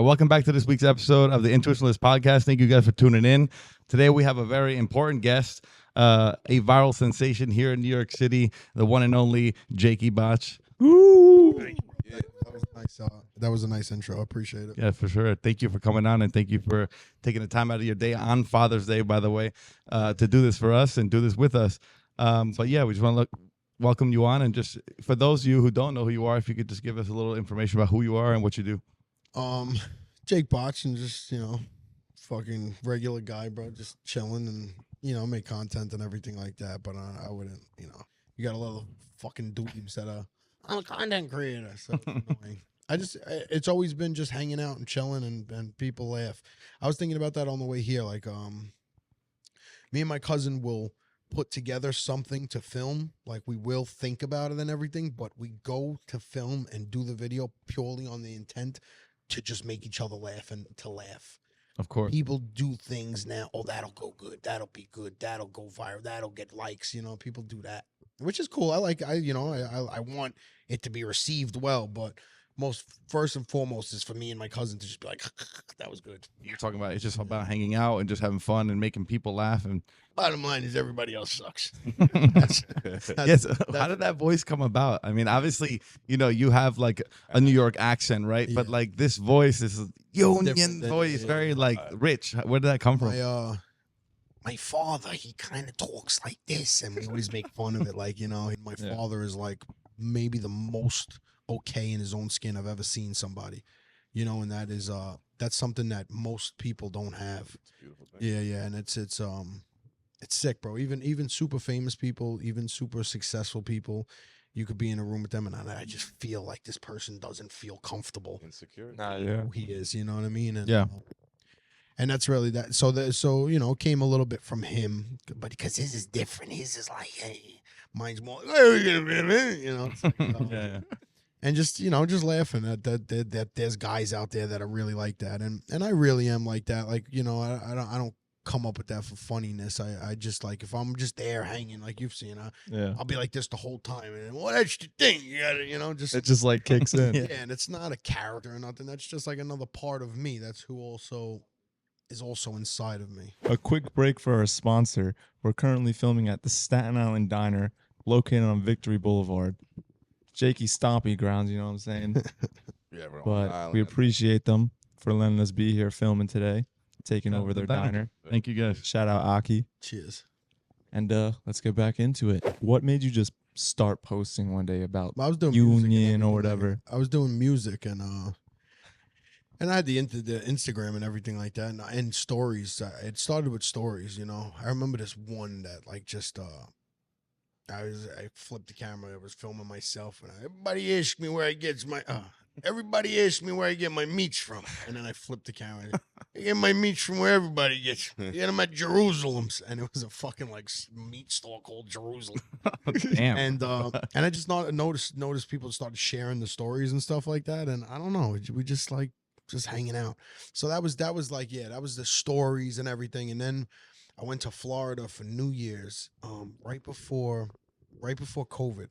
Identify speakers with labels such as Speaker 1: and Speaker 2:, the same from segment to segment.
Speaker 1: Welcome back to this week's episode of the Intuitionless podcast. Thank you guys for tuning in. Today we have a very important guest, a viral sensation here in New York City, the one and only Jakey Botch. Woo!
Speaker 2: Yeah, that was nice. That was a nice intro. I appreciate it.
Speaker 1: Yeah, for sure. Thank you for coming on, and thank you for taking the time out of your day on Father's Day, by the way, to do this for us and do this with us. But yeah, we just want to welcome you on, and just for those of you who don't know who you are, if you could just give us a little information about who you are and what you do.
Speaker 2: Jakey Botch, and just, fucking regular guy, bro, just chilling and, make content and everything like that. But I wouldn't, you got a lot of fucking dweebs that I'm a content creator. So it's annoying. It's always been just hanging out and chilling and people laugh. I was thinking about that on the way here. Like, me and my cousin will put together something to film. Like, we will think about it and everything, but we go to film and do the video purely on the intent to just make each other laugh and to laugh.
Speaker 1: Of course.
Speaker 2: People do things now. Oh, that'll go good. That'll be good. That'll go viral. That'll get likes. People do that, which is cool. I want it to be received well, but first and foremost is for me and my cousin to just be like, that was good.
Speaker 1: You're talking about it's just about hanging out and just having fun and making people laugh. And
Speaker 2: bottom line is everybody else sucks.
Speaker 1: Yes. How did that voice come about? I mean, obviously, you have like a New York accent, right?
Speaker 2: Yeah.
Speaker 1: But like this voice is union voice, very like rich. Where did that come from?
Speaker 2: My father, he kind of talks like this, and we always make fun of it. Like, my father is like maybe the most okay in his own skin I've ever seen somebody, and that is that's something that most people don't have.
Speaker 3: It's a beautiful thing.
Speaker 2: Yeah, and it's sick, bro. Even super famous people, even super successful people, you could be in a room with them and I just feel like this person doesn't feel comfortable.
Speaker 3: Insecure.
Speaker 2: Who he is, you know what I mean? And,
Speaker 1: Yeah.
Speaker 2: And that's really that. So it came a little bit from him, but because his is different. His is like, hey, mine's more, it's like,
Speaker 1: Yeah.
Speaker 2: and just laughing at that there's guys out there that are really like that, and I really am like that. Like, I don't come up with that for funniness. I just, like, if I'm just there hanging, like you've seen, I'll be like this the whole time, and well, that's the thing, you gotta, just
Speaker 4: it just like kicks in.
Speaker 2: yeah, and it's not a character or nothing. That's just like another part of me. That's who also is also inside of me.
Speaker 4: A quick break for our sponsor. We're currently filming at the Staten Island Diner, located on Victory Boulevard. Jakey stompy grounds, you know what I'm saying?
Speaker 3: Yeah, we're on
Speaker 4: But
Speaker 3: the island.
Speaker 4: we appreciate them for letting us be here filming today, taking over their diner.
Speaker 1: Thank you guys.
Speaker 4: Shout out Aki.
Speaker 2: Cheers.
Speaker 4: And let's get back into it. What made you just start posting one day about
Speaker 2: I was doing music and
Speaker 4: union or
Speaker 2: everything.
Speaker 4: whatever?
Speaker 2: I was doing music and I had the Instagram and everything like that, and stories. It started with stories, I remember this one that, like, just I flipped the camera. I was filming myself, and everybody asked me where I get my meats from, and then I flipped the camera. I get my meats from where everybody gets. I get them at Jerusalem's, and it was a fucking like meat store called Jerusalem.
Speaker 1: Damn.
Speaker 2: And I just noticed people started sharing the stories and stuff like that, and I don't know, we just like hanging out. So that was like, yeah, that was the stories and everything. And then I went to Florida for New Year's, right before COVID.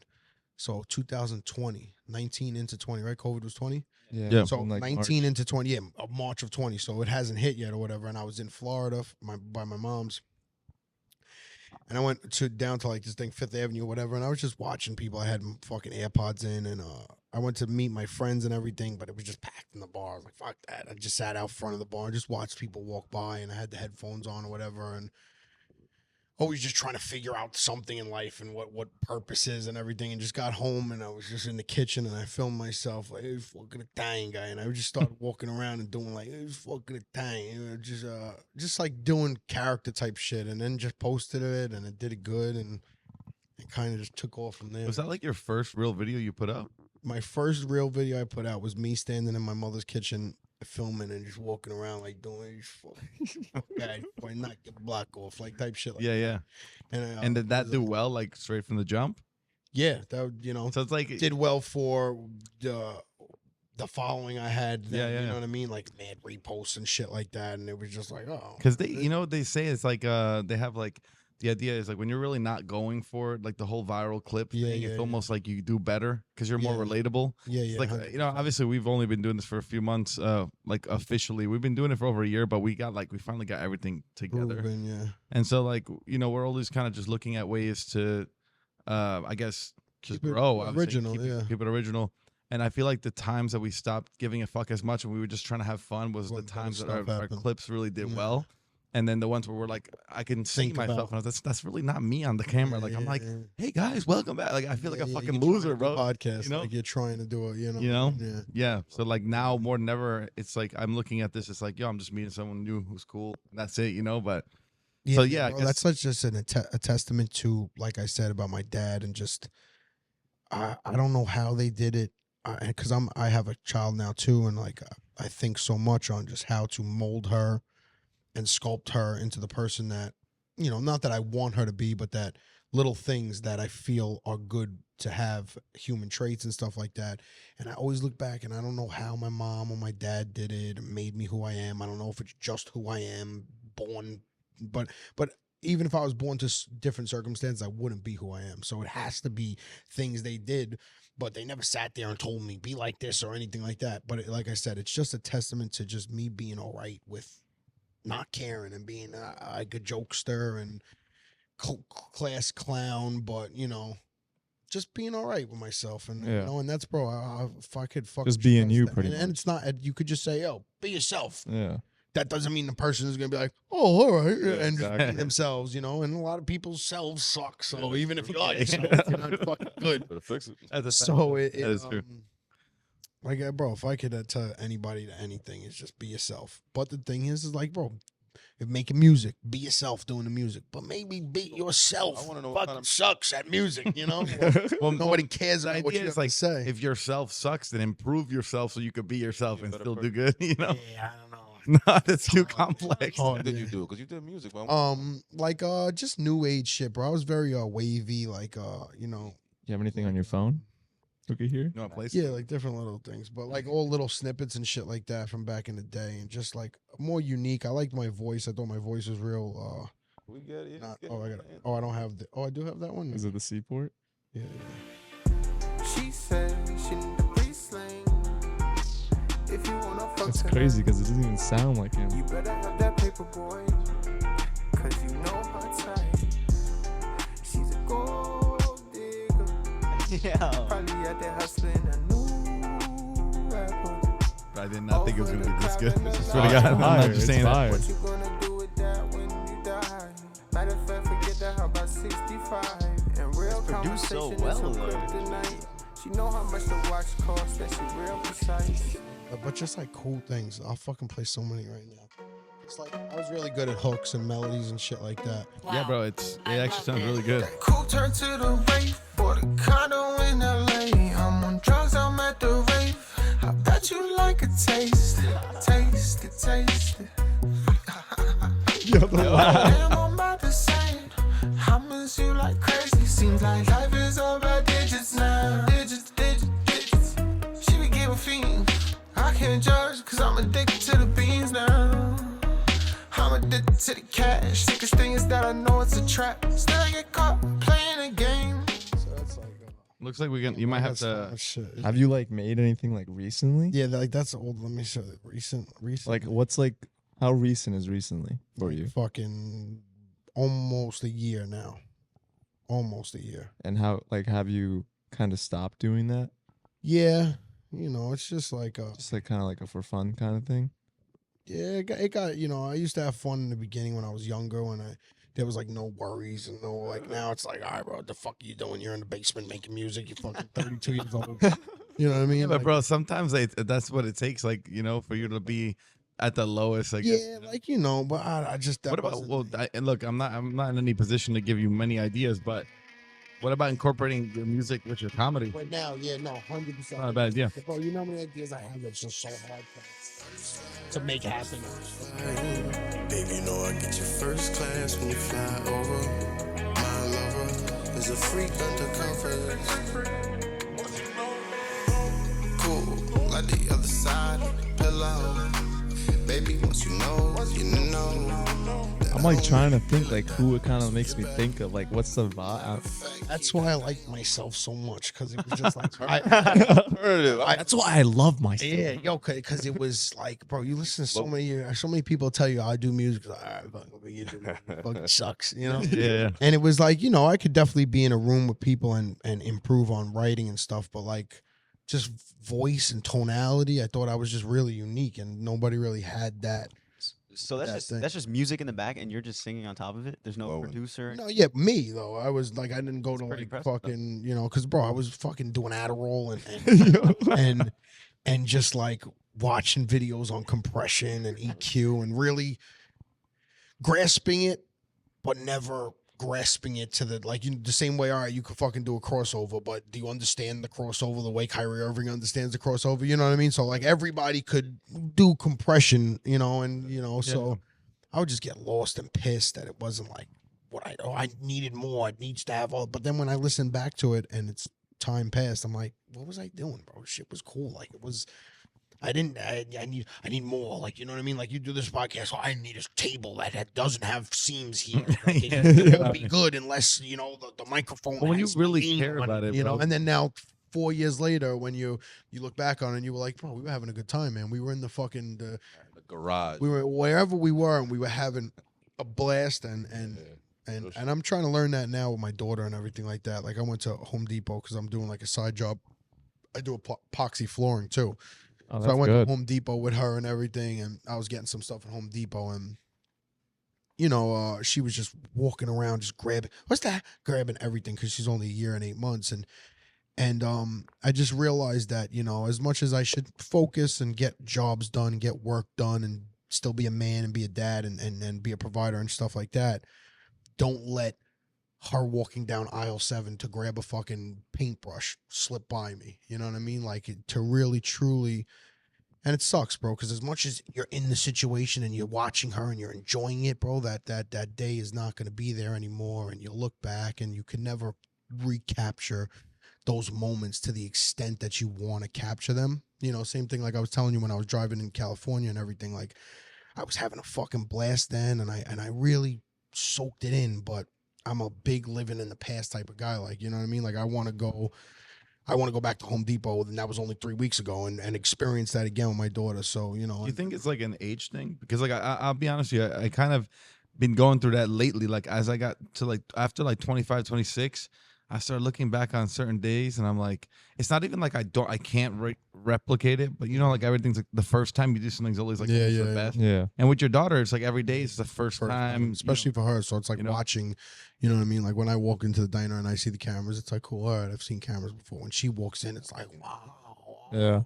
Speaker 2: So 2020, 19 into 20, right? COVID was 20.
Speaker 1: Yeah.
Speaker 2: So
Speaker 4: like
Speaker 2: 19
Speaker 4: March.
Speaker 2: into 20, yeah, March of 20. So it hasn't hit yet or whatever. And I was in Florida by my mom's. And I went down to like this thing, Fifth Avenue or whatever. And I was just watching people. I had fucking AirPods in, and I went to meet my friends and everything, but it was just packed in the bar. I was like, fuck that. I just sat out front of the bar and just watched people walk by, and I had the headphones on or whatever, and always just trying to figure out something in life and what purpose is and everything. And just got home, and I was just in the kitchen, and I filmed myself like, hey, fucking Italian guy. And I just started walking around and doing like, hey, fucking Italian, just like doing character type shit, and then just posted it, and it did it good, and it kind of just took off from there.
Speaker 1: Was that like your first real video you put up?
Speaker 2: My first real video I put out was me standing in my mother's kitchen filming and just walking around like doing guy, why not get the block off, like type shit like
Speaker 1: Yeah.
Speaker 2: that.
Speaker 1: And did that do well, like straight from the jump?
Speaker 2: Yeah, that
Speaker 1: So it's like
Speaker 2: did well for the following I had. Then,
Speaker 1: Yeah.
Speaker 2: You know what I mean? Like mad reposts and shit like that. And it was just like, oh.
Speaker 1: because they say it's like they have like the idea is like when you're really not going for it, like the whole viral clip
Speaker 2: Yeah,
Speaker 1: thing,
Speaker 2: yeah,
Speaker 1: it's
Speaker 2: yeah.
Speaker 1: almost like you do better because you're more
Speaker 2: Yeah.
Speaker 1: relatable.
Speaker 2: Yeah,
Speaker 1: It's
Speaker 2: yeah.
Speaker 1: like
Speaker 2: 100%.
Speaker 1: obviously we've only been doing this for a few months, like officially we've been doing it for over a year, but we finally got everything together.
Speaker 2: Proven, yeah.
Speaker 1: And so like we're always kind of just looking at ways to I guess just
Speaker 2: Keep it
Speaker 1: grow, obviously,
Speaker 2: original,
Speaker 1: keep it original. And I feel like the times that we stopped giving a fuck as much and we were just trying to have fun was
Speaker 2: When
Speaker 1: the
Speaker 2: better
Speaker 1: times that
Speaker 2: stuff
Speaker 1: our
Speaker 2: happened.
Speaker 1: clips really did
Speaker 2: Yeah.
Speaker 1: well. And then the ones where we're like, I can see
Speaker 2: Think
Speaker 1: myself,
Speaker 2: about-
Speaker 1: and that's really not me on the camera. Like I'm like, hey guys, welcome back. Like I feel like a fucking
Speaker 2: you're trying
Speaker 1: loser,
Speaker 2: to do
Speaker 1: bro.
Speaker 2: Podcast,
Speaker 1: you know?
Speaker 2: like you're trying to do it, Yeah.
Speaker 1: Yeah. So like now more than ever, it's like I'm looking at this. It's like, yo, I'm just meeting someone new who's cool. And that's it, But so yeah, I
Speaker 2: bro,
Speaker 1: guess-
Speaker 2: that's such just a testament to, like I said about my dad, and just I don't know how they did it, because I have a child now too, and like I think so much on just how to mold her and sculpt her into the person that, not that I want her to be, but that little things that I feel are good to have, human traits and stuff like that. And I always look back and I don't know how my mom or my dad did it and made me who I am. I don't know if it's just who I am born, but even if I was born to different circumstances, I wouldn't be who I am. So it has to be things they did, but they never sat there and told me be like this or anything like that. But like I said, it's just a testament to just me being all right with not caring and being like a jokester and class clown, but just being all right with myself, and and that's, bro. If I could fuck
Speaker 4: Just being you,
Speaker 2: that.
Speaker 4: pretty
Speaker 2: and it's not. You could just say, "Yo, be yourself."
Speaker 4: Yeah.
Speaker 2: That doesn't mean the person is gonna be like, "Oh, all right," and just
Speaker 4: exactly.
Speaker 2: be themselves, And a lot of people's selves suck. So even if you are yourself, you're not fucking good.
Speaker 3: Better fix it.
Speaker 2: So
Speaker 1: that is true.
Speaker 2: Like, bro, if I could tell anybody to anything, it's just be yourself. But the thing is like, bro, if making music, be yourself doing the music. But maybe be yourself.
Speaker 3: I wanna know what
Speaker 2: Fucking
Speaker 3: kind of-
Speaker 2: sucks at music,
Speaker 1: Well,
Speaker 2: Nobody cares
Speaker 1: the
Speaker 2: about what
Speaker 1: idea
Speaker 2: you
Speaker 1: is
Speaker 2: have
Speaker 1: like
Speaker 2: to say.
Speaker 1: if yourself sucks, then improve yourself so you could be yourself
Speaker 3: Yeah,
Speaker 1: and
Speaker 3: better
Speaker 1: still do
Speaker 3: person.
Speaker 1: good.
Speaker 2: Yeah, I don't know.
Speaker 1: No, that's too complex.
Speaker 2: Oh,
Speaker 3: What did
Speaker 2: yeah.
Speaker 3: you do? Because you did music, man.
Speaker 2: Like just new age shit, bro. I was very wavy, like
Speaker 4: You have anything on your phone? Look at here.
Speaker 1: You want to play?
Speaker 2: yeah, like different little things, but like all little snippets and shit like that from back in the day, and just like more unique. I liked my voice. I thought my voice was real.
Speaker 3: We get it.
Speaker 2: Not, I don't have the. Oh, I do have that one.
Speaker 4: Is it the Seaport?
Speaker 2: Yeah.
Speaker 5: She said she need a pre-sling. If you wanna fuck
Speaker 4: That's
Speaker 5: tonight,
Speaker 4: crazy because it doesn't even sound like him.
Speaker 5: you better have that paper, boy. Cause you know her type. She's a gold digger.
Speaker 6: Yeah.
Speaker 5: Probably out there hustling a new rapper.
Speaker 1: I did not think it was gonna be this good. I
Speaker 5: It's
Speaker 1: swear to God, I'm not
Speaker 4: fire,
Speaker 1: just
Speaker 4: it's
Speaker 1: saying that.
Speaker 4: fire.
Speaker 5: What you gonna do with that when you die? Matter of fact, forget that, how about 65? And real
Speaker 6: produced so
Speaker 5: conversation
Speaker 6: well,
Speaker 5: is her
Speaker 6: though.
Speaker 5: kryptonite. She know how much the watch costs, that she real precise.
Speaker 2: But just like cool things. I'll fucking play so many right now. It's like I was really good at hooks and melodies and shit like that.
Speaker 1: Yeah, bro, it actually sounds really good.
Speaker 5: Cool turn to the rave, bought a condo in LA. I'm on drugs, I'm at the rave. I bet you like a taste, taste it, taste it. Damn, I'm about to say it. I miss you like crazy. Seems like life is all about digits now. Digits, digits, digits. She be giving fiend. I can't judge, cause I'm addicted to the beans now. I'm addicted to the cash. Sickest thing is that I know it's a trap. Still I get caught playing a game.
Speaker 2: So that's like.
Speaker 1: Looks like you might have
Speaker 2: that's so
Speaker 1: to.
Speaker 2: much shit.
Speaker 4: Have you like made anything like recently?
Speaker 2: Yeah, like that's old. Let me show you. Recent.
Speaker 4: Like what's like how recent is recently for you?
Speaker 2: Fucking almost a year now. Almost a year.
Speaker 4: And how like have you kind of stopped doing that?
Speaker 2: Yeah, it's just like
Speaker 4: Just like kind of like a for fun kind of thing?
Speaker 2: yeah, it got I used to have fun in the beginning when I was younger, when there was like no worries and no like, now it's like, all right, bro, what the fuck are you doing? You're in the basement making music. You're fucking 32 years old. You know what I mean?
Speaker 1: Yeah, but
Speaker 2: Like,
Speaker 1: bro, sometimes that's what it takes. Like for you to be at the lowest. I guess.
Speaker 2: yeah, like but I just that
Speaker 1: What about
Speaker 2: wasn't-
Speaker 1: and look, I'm not in any position to give you many ideas, but what about incorporating your music with your comedy?
Speaker 2: Right now, yeah, no, 100%.
Speaker 1: Not a bad idea.
Speaker 2: Bro, you know how many ideas I have that's just so hard to make happen.
Speaker 7: Baby, you know I get you first class when you fly over. My lover is a freak undercover. Cool, like the other side of the pillow. Baby, once you know, you know.
Speaker 4: I'm like trying to think like who it kind of makes me think of. Like, what's the vibe?
Speaker 2: That's why I like myself so much, because it was just like
Speaker 4: That's why I love myself.
Speaker 2: yeah, yo, because it was like, bro, you listen to so many people tell you I do music. Like, all right, fuck, you do music. Fucking sucks, you know.
Speaker 1: Yeah.
Speaker 2: And it was like, you know, I could definitely be in a room with people and improve on writing and stuff, but like just voice and tonality, I thought I was just really unique, and nobody really had that.
Speaker 6: So that's just music in the back, and you're just singing on top of it. There's no
Speaker 3: Blowing.
Speaker 6: producer.
Speaker 2: No, yeah, me though. I was like, I didn't go to
Speaker 6: pretty
Speaker 2: like
Speaker 6: impressive,
Speaker 2: fucking, you know, because bro, I was fucking doing Adderall and just like watching videos on compression and EQ and really grasping it, but never grasping it to the like the same way. All right, you could fucking do a crossover, but do you understand the crossover the way Kyrie Irving understands the crossover? You know what I mean? So like everybody could do compression, you know, and you know, so I would just get lost and pissed that it wasn't like what I needed more. It needs to have all. But then when I listen back to it and it's time passed, I'm like, what was I doing, bro? Shit was cool. Like it was. I need more. Like, you know what I mean? Like you do this podcast. Oh, I need a table that doesn't have seams here. Like, it won't be good unless, you know, the microphone.
Speaker 1: Well, when you
Speaker 2: has
Speaker 1: really
Speaker 2: lean
Speaker 1: care
Speaker 2: on
Speaker 1: about it,
Speaker 2: you know,
Speaker 1: bro.
Speaker 2: and then now 4 years later, when you look back on it and you were like, bro, we were having a good time, man. We were in the fucking,
Speaker 3: The garage.
Speaker 2: we were wherever we were and we were having a blast and I'm trying to learn that now with my daughter and everything like that. Like I went to Home Depot because I'm doing like a side job. I do epoxy flooring too.
Speaker 4: Oh,
Speaker 2: So I went
Speaker 4: good.
Speaker 2: to Home Depot with her and everything, and I was getting some stuff at Home Depot, and you know, she was just walking around, just grabbing everything because she's only a year and 8 months, and I just realized that, you know, as much as I should focus and get jobs done, get work done, and still be a man and be a dad and be a provider and stuff like that, don't let her walking down aisle 7 to grab a fucking paintbrush slip by me. You know what I mean? Like to really, truly, and it sucks, bro, because as much as you're in the situation and you're watching her and you're enjoying it, bro, that day is not going to be there anymore. And you look back and you can never recapture those moments to the extent that you want to capture them. You know, same thing like I was telling you when I was driving in California and everything, like I was having a fucking blast then and I really soaked it in, but I'm a big living in the past type of guy. Like, you know what I mean? Like I want to go back to Home Depot, and that was only 3 weeks ago, and experience that again with my daughter. So, you know.
Speaker 1: Do you think it's like an age thing? Because like I'll be honest with you, I kind of been going through that lately. Like as I got to like after like 25, 26, I started looking back on certain days and I'm like, it's not even like I can't replicate it, but you know, like everything's like the first time you do something's always like the best.
Speaker 4: Yeah.
Speaker 1: And with your daughter, it's like every day is the first time,
Speaker 2: especially for her. So it's like
Speaker 1: you know?
Speaker 2: watching, you know what I mean? Like when I walk into the diner and I see the cameras, it's like, cool, all right, I've seen cameras before. When she walks in, it's like, wow.
Speaker 4: Yeah.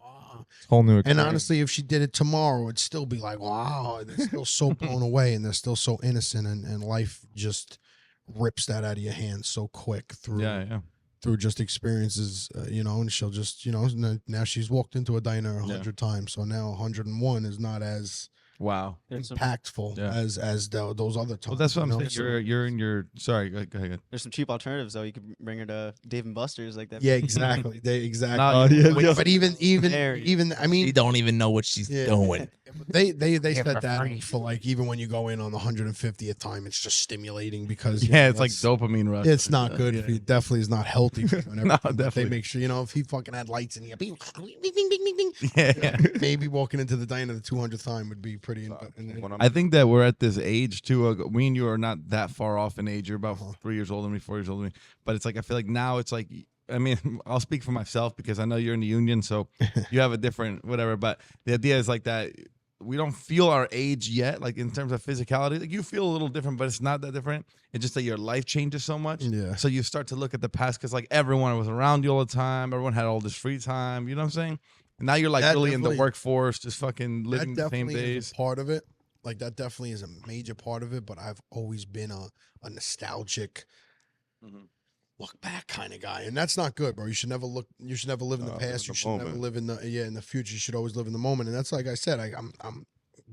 Speaker 4: Whole new
Speaker 2: And
Speaker 4: experience.
Speaker 2: honestly, if she did it tomorrow, it'd still be like, wow. They're still so blown away and they're still so innocent, and life just rips that out of your hands so quick through just experiences, you know, and she'll just, you know, now she's walked into a diner 100 times. So now 101 is not as
Speaker 1: wow,
Speaker 2: impactful as those other times.
Speaker 1: Well, that's what I'm
Speaker 2: you know?
Speaker 1: saying. You're in your, sorry, go ahead.
Speaker 6: There's some cheap alternatives though. You could bring her to Dave and Buster's like that.
Speaker 2: Yeah, exactly. Exactly. But even, I mean,
Speaker 4: She don't even know what she's doing.
Speaker 2: They said that for like, even when you go in on the 150th time, it's just stimulating because
Speaker 1: it's like dopamine rush.
Speaker 2: It's not good for you. Definitely is not healthy for you. And
Speaker 1: No,
Speaker 2: everything. But
Speaker 1: definitely.
Speaker 2: they make sure, you know, if he fucking had lights in here, bing, bing, bing, bing, bing,
Speaker 1: Yeah.
Speaker 2: maybe walking into the diner the 200th time would be pretty.
Speaker 1: I think that we're at this age too. Me and you are not that far off in age. You're about 3 years older than me, 4 years older than me. But it's like I feel like now it's like, I mean, I'll speak for myself because I know you're in the union, so you have a different whatever. But the idea is like that we don't feel our age yet, like in terms of physicality. Like you feel a little different, but it's not that different. It's just that your life changes so much.
Speaker 2: Yeah.
Speaker 1: So you start to look at the past because like everyone was around you all the time. Everyone had all this free time. You know what I'm saying? And now you're like
Speaker 2: That
Speaker 1: really in the
Speaker 2: definitely-
Speaker 1: workforce, just fucking living
Speaker 2: That
Speaker 1: the same
Speaker 2: definitely
Speaker 1: days.
Speaker 2: is a part of it. Like that definitely is a major part of it. But I've always been a nostalgic look back kind of guy, and that's not good, bro. You should never live in the past. You should never live in the future. You should always live in the moment. And that's like I said, I'm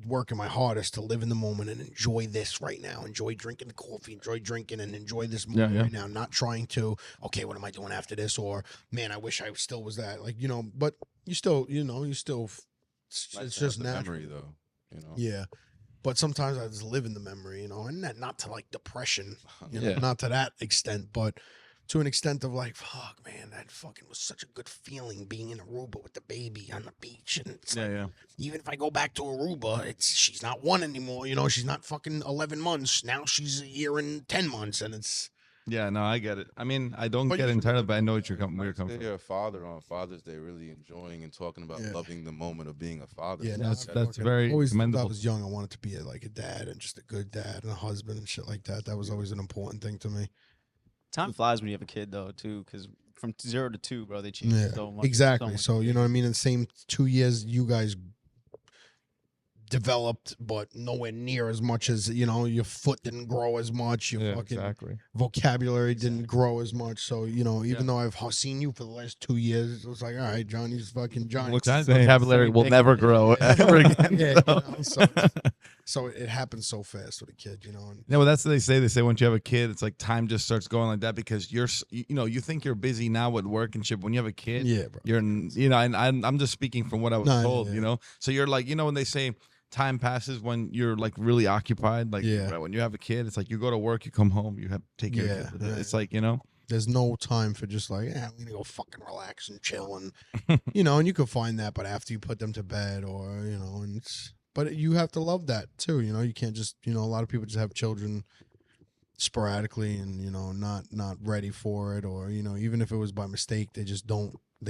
Speaker 2: working my hardest to live in the moment and enjoy this right now. Enjoy drinking the coffee, enjoy drinking and enjoy this moment right now. Not trying to, okay, what am I doing after this? Or man, I wish I still was that. Like, you know, but it's just now.
Speaker 3: Memory though, you know.
Speaker 2: Yeah. But sometimes I just live in the memory, you know, and not to like depression, you know,
Speaker 1: Yeah.
Speaker 2: not to that extent, but to an extent of like, fuck, man, that fucking was such a good feeling being in Aruba with the baby on the beach. And it's like, even if I go back to Aruba, she's not 1 anymore, you know, she's not fucking 11 months. Now she's a year and 10 months, and it's.
Speaker 1: Yeah, no, I get it. I mean, I don't get it entirely, but I know what you're coming from.
Speaker 3: You're a father on Father's Day, really enjoying and talking about loving the moment of being a father.
Speaker 2: Yeah,
Speaker 1: that's very
Speaker 2: always
Speaker 1: commendable.
Speaker 2: When I was young, I wanted to be like a dad and just a good dad and a husband and shit like that. That was always an important thing to me.
Speaker 6: Time flies when you have a kid, though, too, because from 0 to 2, bro, they change so much.
Speaker 2: Exactly.
Speaker 6: much.
Speaker 2: So, you know what I mean? In the same 2 years, you guys developed, but nowhere near as much as, you know, your foot didn't grow as much. Your fucking vocabulary didn't grow as much. So, you know, even though I've seen you for the last 2 years, it was like, all right, Johnny's fucking Johnny.
Speaker 1: Johnny's vocabulary will never grow ever again.
Speaker 2: Yeah, you know, so it happens so fast with a kid, you know. And,
Speaker 1: yeah, well, that's what they say. They say once you have a kid, it's like time just starts going like that because you know, you think you're busy now with work and shit. But when you have a kid, bro. You're, you know, and I'm just speaking from what I was told, you know. So you're like, you know, when they say time passes when you're like really occupied, like right, when you have a kid, it's like you go to work, you come home, you have to take care of kids. It's like, you know,
Speaker 2: there's no time for just like, I'm gonna go fucking relax and chill and you know, and you could find that, but after you put them to bed or, you know, and but you have to love that too, you know. You can't just, you know, a lot of people just have children sporadically and, you know, not ready for it, or, you know, even if it was by mistake, they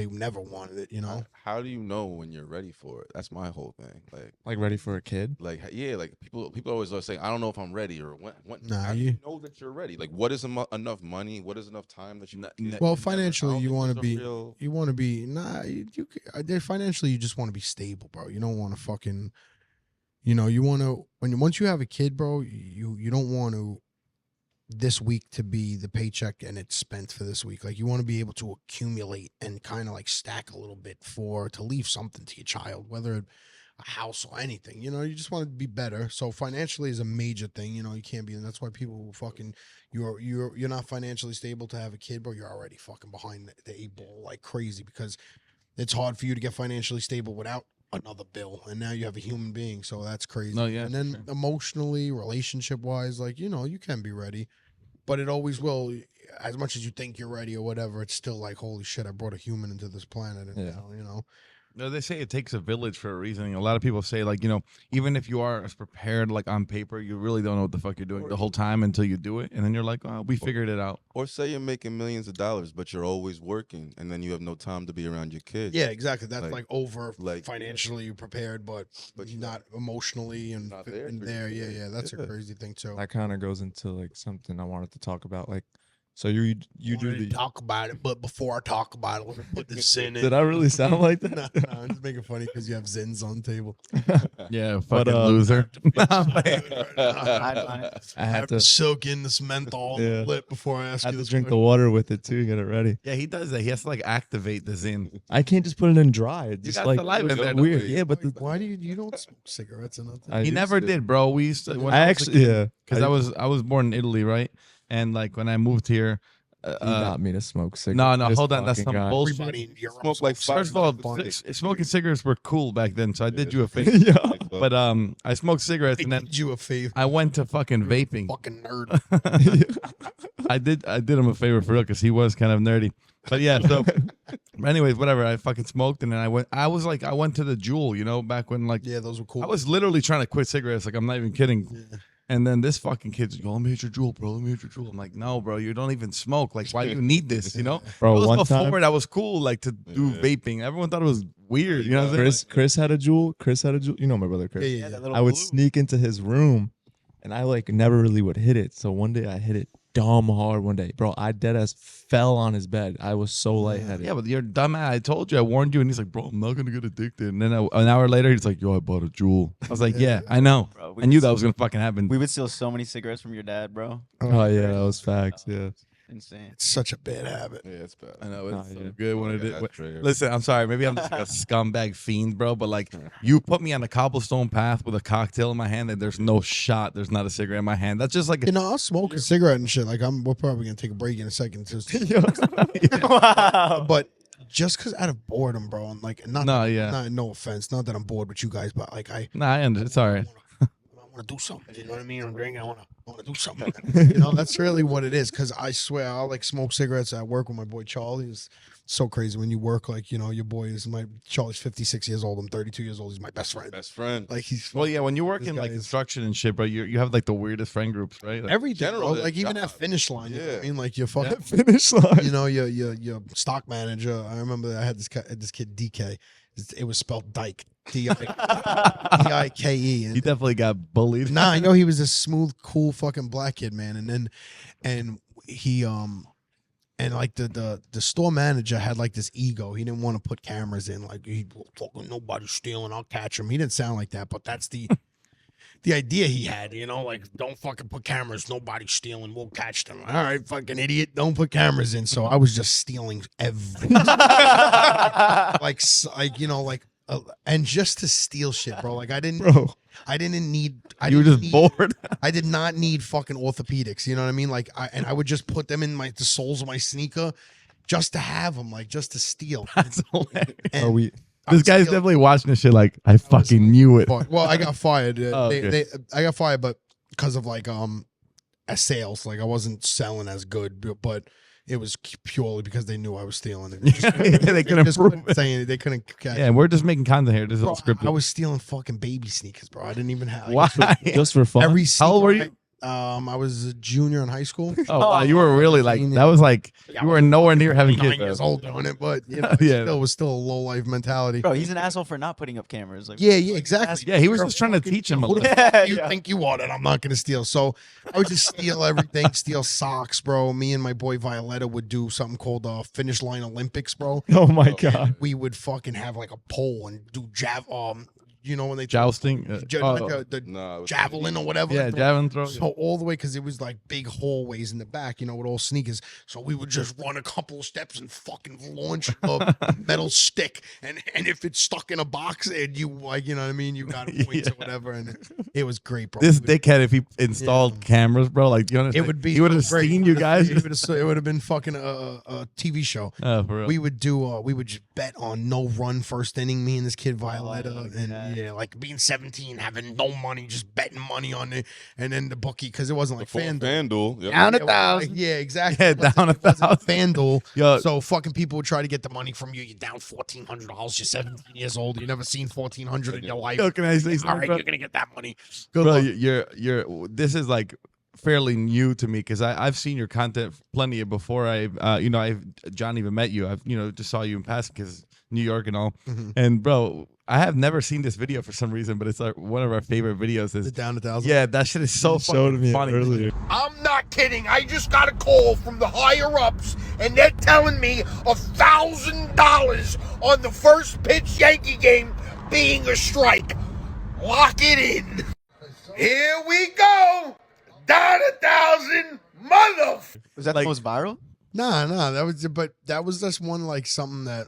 Speaker 2: never wanted it, you know.
Speaker 3: How do you know when you're ready for it? That's my whole thing.
Speaker 4: Like ready for a kid?
Speaker 3: Like, yeah, like people always are saying, I don't know if I'm ready, or when.
Speaker 2: Nah,
Speaker 3: how do you know that you're ready? Like, what is enough money? What is enough time that you?
Speaker 2: Well, financially, you want to be. Financially, you just want to be stable, bro. You don't want to fucking. You know, you want to once you have a kid, bro. You don't want to. This week to be the paycheck and it's spent for this week. Like, you want to be able to accumulate and kind of like stack a little bit to leave something to your child, whether a house or anything, you know. You just want to be better. So financially is a major thing, you know. You can't be, and that's why people fucking, you're not financially stable to have a kid, bro. You're already fucking behind the 8 ball like crazy, because it's hard for you to get financially stable without another bill, and now you have a human being, so that's crazy. And then emotionally, relationship wise, like, you know, you can be ready, but it always will. As much as you think you're ready or whatever, it's still like, holy shit, I brought a human into this planet, and you know.
Speaker 1: No, they say it takes a village for a reason. A lot of people say, like, you know, even if you are as prepared, like on paper, you really don't know what the fuck you're doing the whole time until you do it, and then you're like, oh, we figured it out.
Speaker 3: Or say you're making millions of dollars, but you're always working, and then you have no time to be around your kids.
Speaker 2: Yeah, exactly. That's like over financially prepared, but not emotionally and
Speaker 3: not
Speaker 2: there. Yeah. That's a crazy thing too.
Speaker 4: That kind of goes into like something I wanted to talk about, like. So you do the
Speaker 2: talk about it, but before I talk about it, let me put the Zin in.
Speaker 4: Did I really sound like that?
Speaker 2: No, I'm just making funny because you have Zins on the table.
Speaker 1: Yeah, fucking loser.
Speaker 2: I have to soak in this menthol lip before I ask
Speaker 4: I
Speaker 2: you
Speaker 4: have
Speaker 2: this
Speaker 4: to drink the
Speaker 2: question.
Speaker 4: water with it too. Get it ready.
Speaker 1: Yeah, he does that. He has to like activate the Zin.
Speaker 4: I can't just put it in dry. It's just
Speaker 1: got
Speaker 4: like
Speaker 1: the light in there,
Speaker 4: weird.
Speaker 1: don't you?
Speaker 4: Yeah, but
Speaker 2: Why do you don't smoke cigarettes or nothing?
Speaker 4: I
Speaker 1: He
Speaker 4: used
Speaker 1: never
Speaker 4: to.
Speaker 1: did, bro. We used to. When
Speaker 4: I
Speaker 1: was a
Speaker 4: actually,
Speaker 1: kid, because I was born in Italy, right? And like when I moved here,
Speaker 4: he got me to smoke cigarettes.
Speaker 1: no,
Speaker 4: This
Speaker 1: hold on, that's
Speaker 4: fucking
Speaker 1: some
Speaker 4: guy.
Speaker 1: bullshit.
Speaker 2: Everybody in Europe
Speaker 3: Smoke like
Speaker 2: smokes
Speaker 1: First of all,
Speaker 2: cigarettes.
Speaker 1: smoking cigarettes were cool back then, so I did you a favor.
Speaker 4: Yeah.
Speaker 1: But I smoked cigarettes, and
Speaker 2: I
Speaker 1: then
Speaker 2: did you a favor.
Speaker 1: I went to fucking vaping.
Speaker 2: Fucking nerd.
Speaker 1: I did him a favor for real because he was kind of nerdy. But yeah, so anyways, whatever. I fucking smoked, and then I went to the Juul, you know, back when like
Speaker 2: Yeah, those were cool.
Speaker 1: I was literally trying to quit cigarettes. Like, I'm not even kidding.
Speaker 2: Yeah.
Speaker 1: And then this fucking kid's like, let me hit your Juul, bro. Let me hit your Juul. I'm like, no, bro, you don't even smoke. Like, why do you need this? You know?
Speaker 4: Bro,
Speaker 1: it was
Speaker 4: one
Speaker 1: before
Speaker 4: time-
Speaker 1: that was cool, like to do vaping. Everyone thought it was weird. You know what I'm saying?
Speaker 4: Chris had a Juul. You know my brother Chris.
Speaker 2: Yeah.
Speaker 6: that little
Speaker 4: I would
Speaker 6: blue.
Speaker 4: sneak into his room, and I like never really would hit it. So one day I hit it dumb hard. One day, bro, I deadass fell on his bed. I was so lightheaded.
Speaker 1: Yeah, but you're dumb. I told you, I warned you. And he's like, bro, I'm not gonna get addicted. And then an hour later, he's like, yo, I bought a Juul. I was like, yeah, I know.
Speaker 6: Bro,
Speaker 1: I knew that was gonna fucking happen.
Speaker 6: We would steal so many cigarettes from your dad, bro.
Speaker 4: Oh yeah, that was facts. Yeah.
Speaker 6: Insane.
Speaker 2: It's such a bad habit.
Speaker 3: Yeah, it's bad.
Speaker 1: I know it's
Speaker 4: Nah,
Speaker 1: so
Speaker 4: yeah.
Speaker 1: good when
Speaker 3: I
Speaker 1: it
Speaker 3: got
Speaker 1: did.
Speaker 3: that trigger.
Speaker 1: Listen, I'm sorry. Maybe I'm just like a scumbag fiend, bro. But like, you put me on a cobblestone path with a cocktail in my hand, and there's no shot. There's not a cigarette in my hand. That's just like
Speaker 2: You know, I'll smoke a cigarette and shit. Like, we're probably gonna take a break in a second.
Speaker 6: Wow.
Speaker 2: But just because out of boredom, bro, and like, no offense, not that I'm bored with you guys, but like,
Speaker 1: Nah, I understand. It's all right.
Speaker 2: I want want to do something. You know what I mean? I'm drinking. I want to do something. That's really what it is. Because I swear, I'll like smoke cigarettes at work with my boy Charlie. It's so crazy when you work like your boy is Charlie's 56 years old. I'm 32 years old. He's my best friend.
Speaker 3: Best friend.
Speaker 2: Like he's
Speaker 1: Well, yeah, when you work
Speaker 2: This
Speaker 1: in
Speaker 2: guy
Speaker 1: like
Speaker 2: is-
Speaker 1: construction and shit, bro, you have like the weirdest friend groups, right? Like,
Speaker 2: everything, bro.
Speaker 3: general
Speaker 2: Like even
Speaker 3: job.
Speaker 2: at finish line. You know what I
Speaker 3: Yeah.
Speaker 2: mean? Like your fucking
Speaker 4: Finish line.
Speaker 2: your stock manager. I remember I had this kid DK. It was spelled Dyke. Dike.
Speaker 1: he
Speaker 2: And
Speaker 1: definitely got bullied.
Speaker 2: nah, he was a smooth, cool fucking black kid, man. And he and like the store manager had like this ego. He didn't want to put cameras in. Like he fucking nobody's stealing. I'll catch him. He didn't sound like that, but that's the idea he had. Like don't fucking put cameras. Nobody's stealing. We'll catch them. All right, fucking idiot. Don't put cameras in. So I was just stealing everything. And just to steal shit, bro. Like I didn't need.
Speaker 1: You were just bored.
Speaker 2: I did not need fucking orthopedics. You know what I mean? Like I would just put them in the soles of my sneaker, just to have them, like just to steal.
Speaker 1: That's hilarious.
Speaker 2: And
Speaker 4: Are we?
Speaker 2: I
Speaker 1: This
Speaker 2: would
Speaker 1: guy's
Speaker 2: steal-
Speaker 1: definitely watching this shit like, I fucking knew it.
Speaker 2: Well, I got fired.
Speaker 1: Oh, okay.
Speaker 2: I got fired, but because of as sales, like I wasn't selling as good, but it was purely because they knew I was stealing it.
Speaker 1: They couldn't
Speaker 2: just
Speaker 1: prove
Speaker 2: couldn't
Speaker 1: it.
Speaker 2: say anything. They couldn't catch.
Speaker 1: Yeah, and we're just making content here. This is
Speaker 2: Bro,
Speaker 1: all scripted.
Speaker 2: I was stealing fucking baby sneakers, bro. I didn't even have.
Speaker 1: Why?
Speaker 4: Just for fun.
Speaker 2: Every
Speaker 1: How old were
Speaker 2: sneaker
Speaker 1: you?
Speaker 2: I was a junior in high school.
Speaker 1: Oh, wow, you were really like, that was like, you were nowhere near having
Speaker 2: 9
Speaker 1: kids.
Speaker 2: years old doing it, but
Speaker 1: Yeah.
Speaker 2: it was still a low life mentality.
Speaker 6: Bro, he's an asshole for not putting up cameras. Like,
Speaker 2: Yeah, exactly.
Speaker 1: Yeah, he was just trying to teach him a
Speaker 2: Who
Speaker 1: little.
Speaker 2: the fuck
Speaker 6: Yeah,
Speaker 2: you
Speaker 6: yeah.
Speaker 2: think you are that I'm not going to steal? So I would just steal everything, steal socks, bro. Me and my boy Violetta would do something called Finish Line Olympics, bro.
Speaker 4: Oh my god.
Speaker 2: We would fucking have like a pole and do when they
Speaker 1: Jousting.
Speaker 2: the
Speaker 3: Nah, it was-
Speaker 2: javelin or whatever.
Speaker 1: Yeah, javelin throw.
Speaker 2: So all the way, because it was like big hallways in the back, with all sneakers. So we would just run a couple of steps and fucking launch a metal stick, and if it's stuck in a box, and you you know what I mean, you got points or whatever, and it was great, bro.
Speaker 1: This
Speaker 2: We would-
Speaker 1: dickhead, if he installed cameras, bro, like, you understand?
Speaker 2: it would be
Speaker 1: He would have
Speaker 2: so great.
Speaker 1: seen you guys.
Speaker 2: It would have been fucking a TV show.
Speaker 1: Oh, for real.
Speaker 2: We would do. We would just bet on no run first inning. Me and this kid Violetta, and like being 17, having no money, just betting money on it, and then the bookie, because it wasn't like FanDuel.
Speaker 3: FanDuel.
Speaker 6: Down
Speaker 3: Yep.
Speaker 6: a thousand.
Speaker 2: Yeah, exactly.
Speaker 1: Yeah,
Speaker 2: It wasn't-
Speaker 1: down
Speaker 2: it wasn't
Speaker 1: 1,000.
Speaker 2: FanDuel.
Speaker 1: Yo,
Speaker 2: So fucking people would try to get the money from you. You're down $1,400. You're 17 years old. You never seen $1,400 in your life.
Speaker 1: yo, can I say
Speaker 2: All
Speaker 1: something,
Speaker 2: right,
Speaker 1: bro?
Speaker 2: you're gonna get that money. Good
Speaker 1: Bro,
Speaker 2: luck.
Speaker 1: you're this is like fairly new to me because I've seen your content plenty before John even met you. I've just saw you in passing because New York and all.
Speaker 2: Mhm.
Speaker 1: And bro, I have never seen this video for some reason, but it's like one of our favorite videos.
Speaker 2: Is
Speaker 1: Is
Speaker 2: it down 1,000?
Speaker 1: yeah, that shit is so
Speaker 4: You showed
Speaker 1: fucking
Speaker 4: me it
Speaker 1: funny.
Speaker 4: earlier.
Speaker 8: I'm not kidding. I just got a call from the higher ups, and they're telling me $1,000 on the first pitch Yankee game being a strike. Lock it in. Here we go. Down 1,000, mother.
Speaker 6: Was that
Speaker 1: Like-
Speaker 6: the most viral?
Speaker 2: Nah, that was just one like something that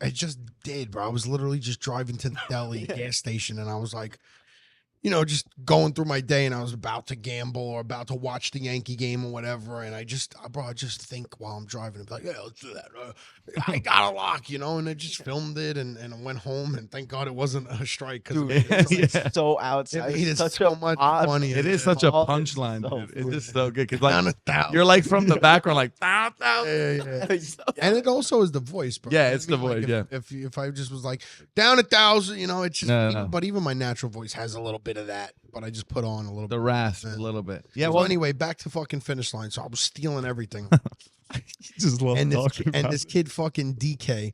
Speaker 2: I just did, bro. I was literally just driving to the deli gas station, and I was like, just going through my day, and I was about to gamble or about to watch the Yankee game or whatever, and I just think while I'm driving, and be like, yeah, let's do that. I got a lock, and I just filmed it, and I went home, and thank God it wasn't a strike, because
Speaker 6: Dude,
Speaker 1: Yeah.
Speaker 6: so outside.
Speaker 2: it
Speaker 6: It's
Speaker 2: is
Speaker 6: such
Speaker 2: so
Speaker 6: a
Speaker 2: much
Speaker 6: odd-
Speaker 2: funny.
Speaker 1: It is such a
Speaker 6: Oh, it's
Speaker 1: punchline,
Speaker 6: so
Speaker 1: dude. It's
Speaker 6: funny.
Speaker 1: just so good because
Speaker 2: Down
Speaker 1: like
Speaker 2: 1,000.
Speaker 1: you're like from the background, like
Speaker 2: Yeah, yeah. And it also is the voice, bro.
Speaker 1: Yeah,
Speaker 2: You know
Speaker 1: it's
Speaker 2: what I
Speaker 1: the
Speaker 2: mean?
Speaker 1: voice,
Speaker 2: Like, if I just was like down 1,000, it's just.
Speaker 1: No.
Speaker 2: But even my natural voice has a little bit of that. But I just put on a little
Speaker 1: the
Speaker 2: bit.
Speaker 1: rasp a
Speaker 2: Yeah.
Speaker 1: little bit. Yeah,
Speaker 2: Well,
Speaker 1: well,
Speaker 2: anyway, back to fucking finish line. So I was stealing everything,
Speaker 4: Just love
Speaker 2: and
Speaker 4: talking about
Speaker 2: this
Speaker 4: it.
Speaker 2: kid fucking DK,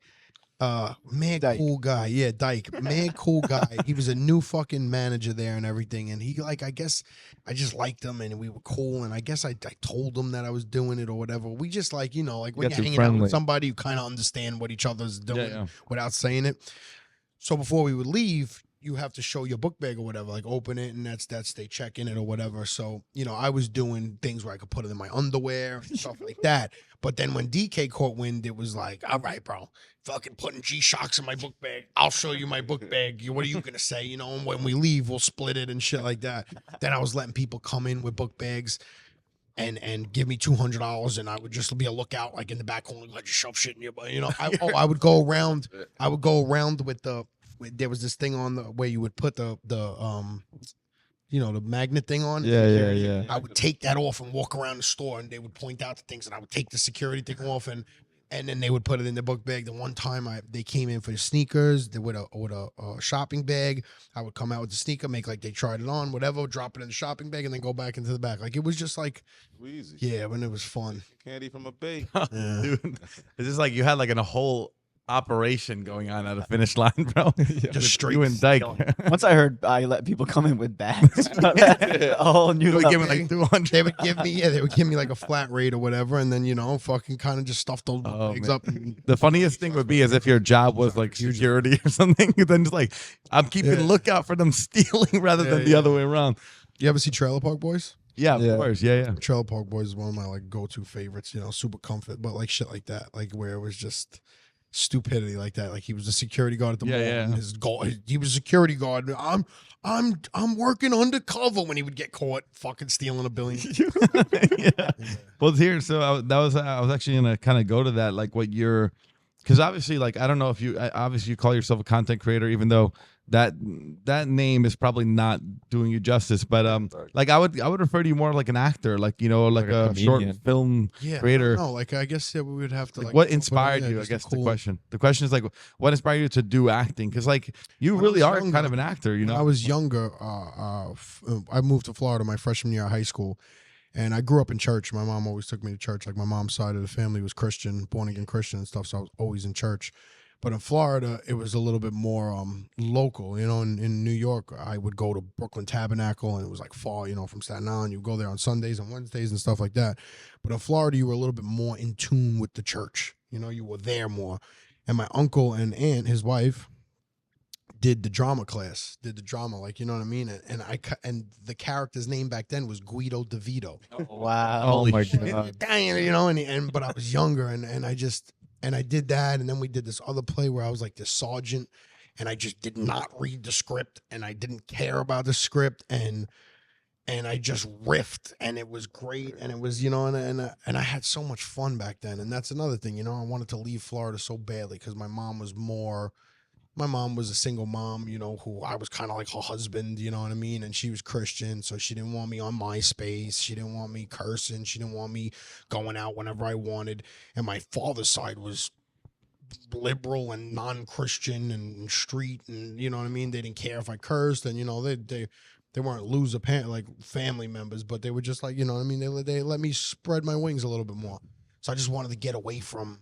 Speaker 2: man,
Speaker 6: Dyke.
Speaker 2: cool guy. Yeah, Dyke, man, cool guy. He was a new fucking manager there and everything. And he I guess I just liked him and we were cool. And I guess I told him that I was doing it or whatever. We just like when
Speaker 4: Got
Speaker 2: you're
Speaker 4: too
Speaker 2: hanging out
Speaker 4: friendly.
Speaker 2: with somebody, you kind of understand what each other's doing
Speaker 1: yeah.
Speaker 2: without saying it. So before we would leave, you have to show your book bag or whatever, like open it, and that's they check in it or whatever. So I was doing things where I could put it in my underwear and stuff like that. But then when DK caught wind, it was like, all right, bro, fucking putting G-Shocks in my book bag. I'll show you my book bag. What are you gonna say? And when we leave, we'll split it and shit like that. Then I was letting people come in with book bags and give me $200, and I would just be a lookout, like in the back corner, let you shove shit in your butt. I would go around. I would go around with there was this thing on the where you would put the the magnet thing on.
Speaker 4: Yeah.
Speaker 2: I would take that off and walk around the store, and they would point out the things, and I would take the security thing off, and then they would put it in the book bag. The one time they came in for the sneakers with a shopping bag, I would come out with the sneaker, make like they tried it on, whatever, drop it in the shopping bag, and then go back into the back. Like it was just like,
Speaker 3: Easy.
Speaker 2: yeah, when it was fun.
Speaker 3: Candy from a bay.
Speaker 2: Yeah.
Speaker 1: Dude, it's just like you had like a whole operation going on at a finish line, bro.
Speaker 2: Just straight
Speaker 1: you and Dyke.
Speaker 6: Once I heard I let people come in with bags, a whole new
Speaker 1: You would
Speaker 6: level.
Speaker 1: give me like 200.
Speaker 2: They would give me like a flat rate or whatever, and then fucking kind of just stuff those
Speaker 1: Oh,
Speaker 2: bags
Speaker 1: man.
Speaker 2: up. And,
Speaker 1: The funniest thing would be is if your job was like security or something, then just like I'm keeping lookout for them stealing rather than the other way around.
Speaker 2: you ever see Trailer Park Boys?
Speaker 1: Yeah, of
Speaker 4: Yeah.
Speaker 1: course. Yeah.
Speaker 2: Trailer Park Boys is one of my like go-to favorites. Super comfort, but like shit like that, like where it was just stupidity like that. Like he was a security guard at the mall. And he was a security guard. I'm working undercover when he would get caught fucking stealing $1 billion.
Speaker 1: Yeah. Well, here, so I was actually gonna kind of go to that, like what you're, because obviously, like I don't know if you obviously you call yourself a content creator, even though that name is probably not doing you justice. But like I would refer to you more like an actor, like like a short
Speaker 4: comedian.
Speaker 1: film
Speaker 2: Yeah,
Speaker 1: creator.
Speaker 2: No, like I guess we would have to
Speaker 1: Like
Speaker 2: like
Speaker 1: what
Speaker 2: put
Speaker 1: inspired
Speaker 2: it in,
Speaker 1: you? I
Speaker 2: just
Speaker 1: guess
Speaker 2: a cool-
Speaker 1: the question is like what inspired you to do acting? Because like you
Speaker 2: When I
Speaker 1: really
Speaker 2: was
Speaker 1: are
Speaker 2: younger-
Speaker 1: kind of an actor,
Speaker 2: When I was younger, I moved to Florida my freshman year of high school, and I grew up in church. My mom always took me to church. Like my mom's side of the family was Christian, born again Christian and stuff, so I was always in church. But in Florida, it was a little bit more local. In New York, I would go to Brooklyn Tabernacle, and it was like far, from Staten Island. You go there on Sundays and Wednesdays and stuff like that. But in Florida, you were a little bit more in tune with the church. You were there more. And my uncle and aunt, his wife, did the drama class, like, you know what I mean? And the character's name back then was Guido DeVito.
Speaker 6: Wow.
Speaker 4: Oh my
Speaker 1: shit.
Speaker 4: god.
Speaker 2: But I was younger, and I did that, and then we did this other play where I was like the sergeant, and I just did not read the script, and I didn't care about the script, and I just riffed, and it was great, and it was and I had so much fun back then, and that's another thing, I wanted to leave Florida so badly because my mom was a single mom, who I was kind of like her husband, you know what I mean? And she was Christian, so she didn't want me on MySpace. She didn't want me cursing. She didn't want me going out whenever I wanted. And my father's side was liberal and non-Christian and street, and you know what I mean? They didn't care if I cursed, and they weren't loser like family members, but they were just like, you know what I mean? They let me spread my wings a little bit more. So I just wanted to get away from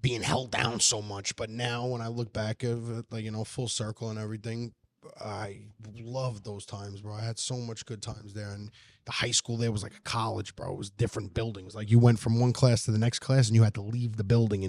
Speaker 2: being held down so much. But now when I look back at it, like, full circle and everything, I love those times, bro. I had so much good times there. And the high school there was like a college, bro. It was different buildings. Like you went from one class to the next class and you had to leave the building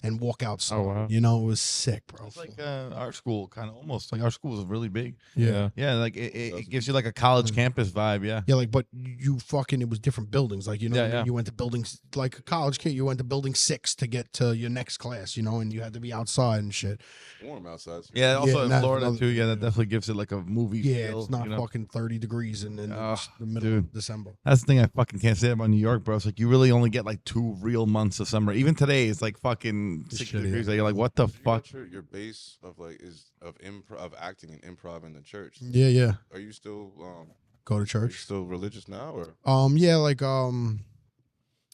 Speaker 2: and walk outside.
Speaker 4: Oh, wow.
Speaker 2: It was sick, bro.
Speaker 1: It's like our school, kind of almost like our school is really big.
Speaker 4: Yeah.
Speaker 1: Yeah, like it gives you like a college campus vibe. Yeah.
Speaker 2: Yeah, like, but it was different buildings. Like, what I mean?
Speaker 1: Yeah.
Speaker 2: You went to buildings, like a college kid, you went to building 6 to get to your next class, and you had to be outside and shit.
Speaker 3: Warm outside.
Speaker 1: Yeah, also in
Speaker 2: that's
Speaker 1: Florida
Speaker 2: another
Speaker 1: too.
Speaker 2: thing,
Speaker 1: Yeah, that definitely gives it like a movie
Speaker 2: Yeah,
Speaker 1: feel.
Speaker 2: it's not fucking 30 degrees in
Speaker 1: Oh,
Speaker 2: the middle
Speaker 1: dude.
Speaker 2: of December.
Speaker 1: That's the thing I fucking can't say about New York, bro. It's like you really only get like 2 real months of summer. Even today, it's like fucking 60
Speaker 2: shitty,
Speaker 1: degrees.
Speaker 2: yeah.
Speaker 1: You're like, what the fuck?
Speaker 3: Your base of is of improv, of acting and improv in the church.
Speaker 2: Yeah.
Speaker 3: Are you still
Speaker 2: Go to
Speaker 3: are you
Speaker 2: church.
Speaker 3: still religious now, or
Speaker 2: Yeah, like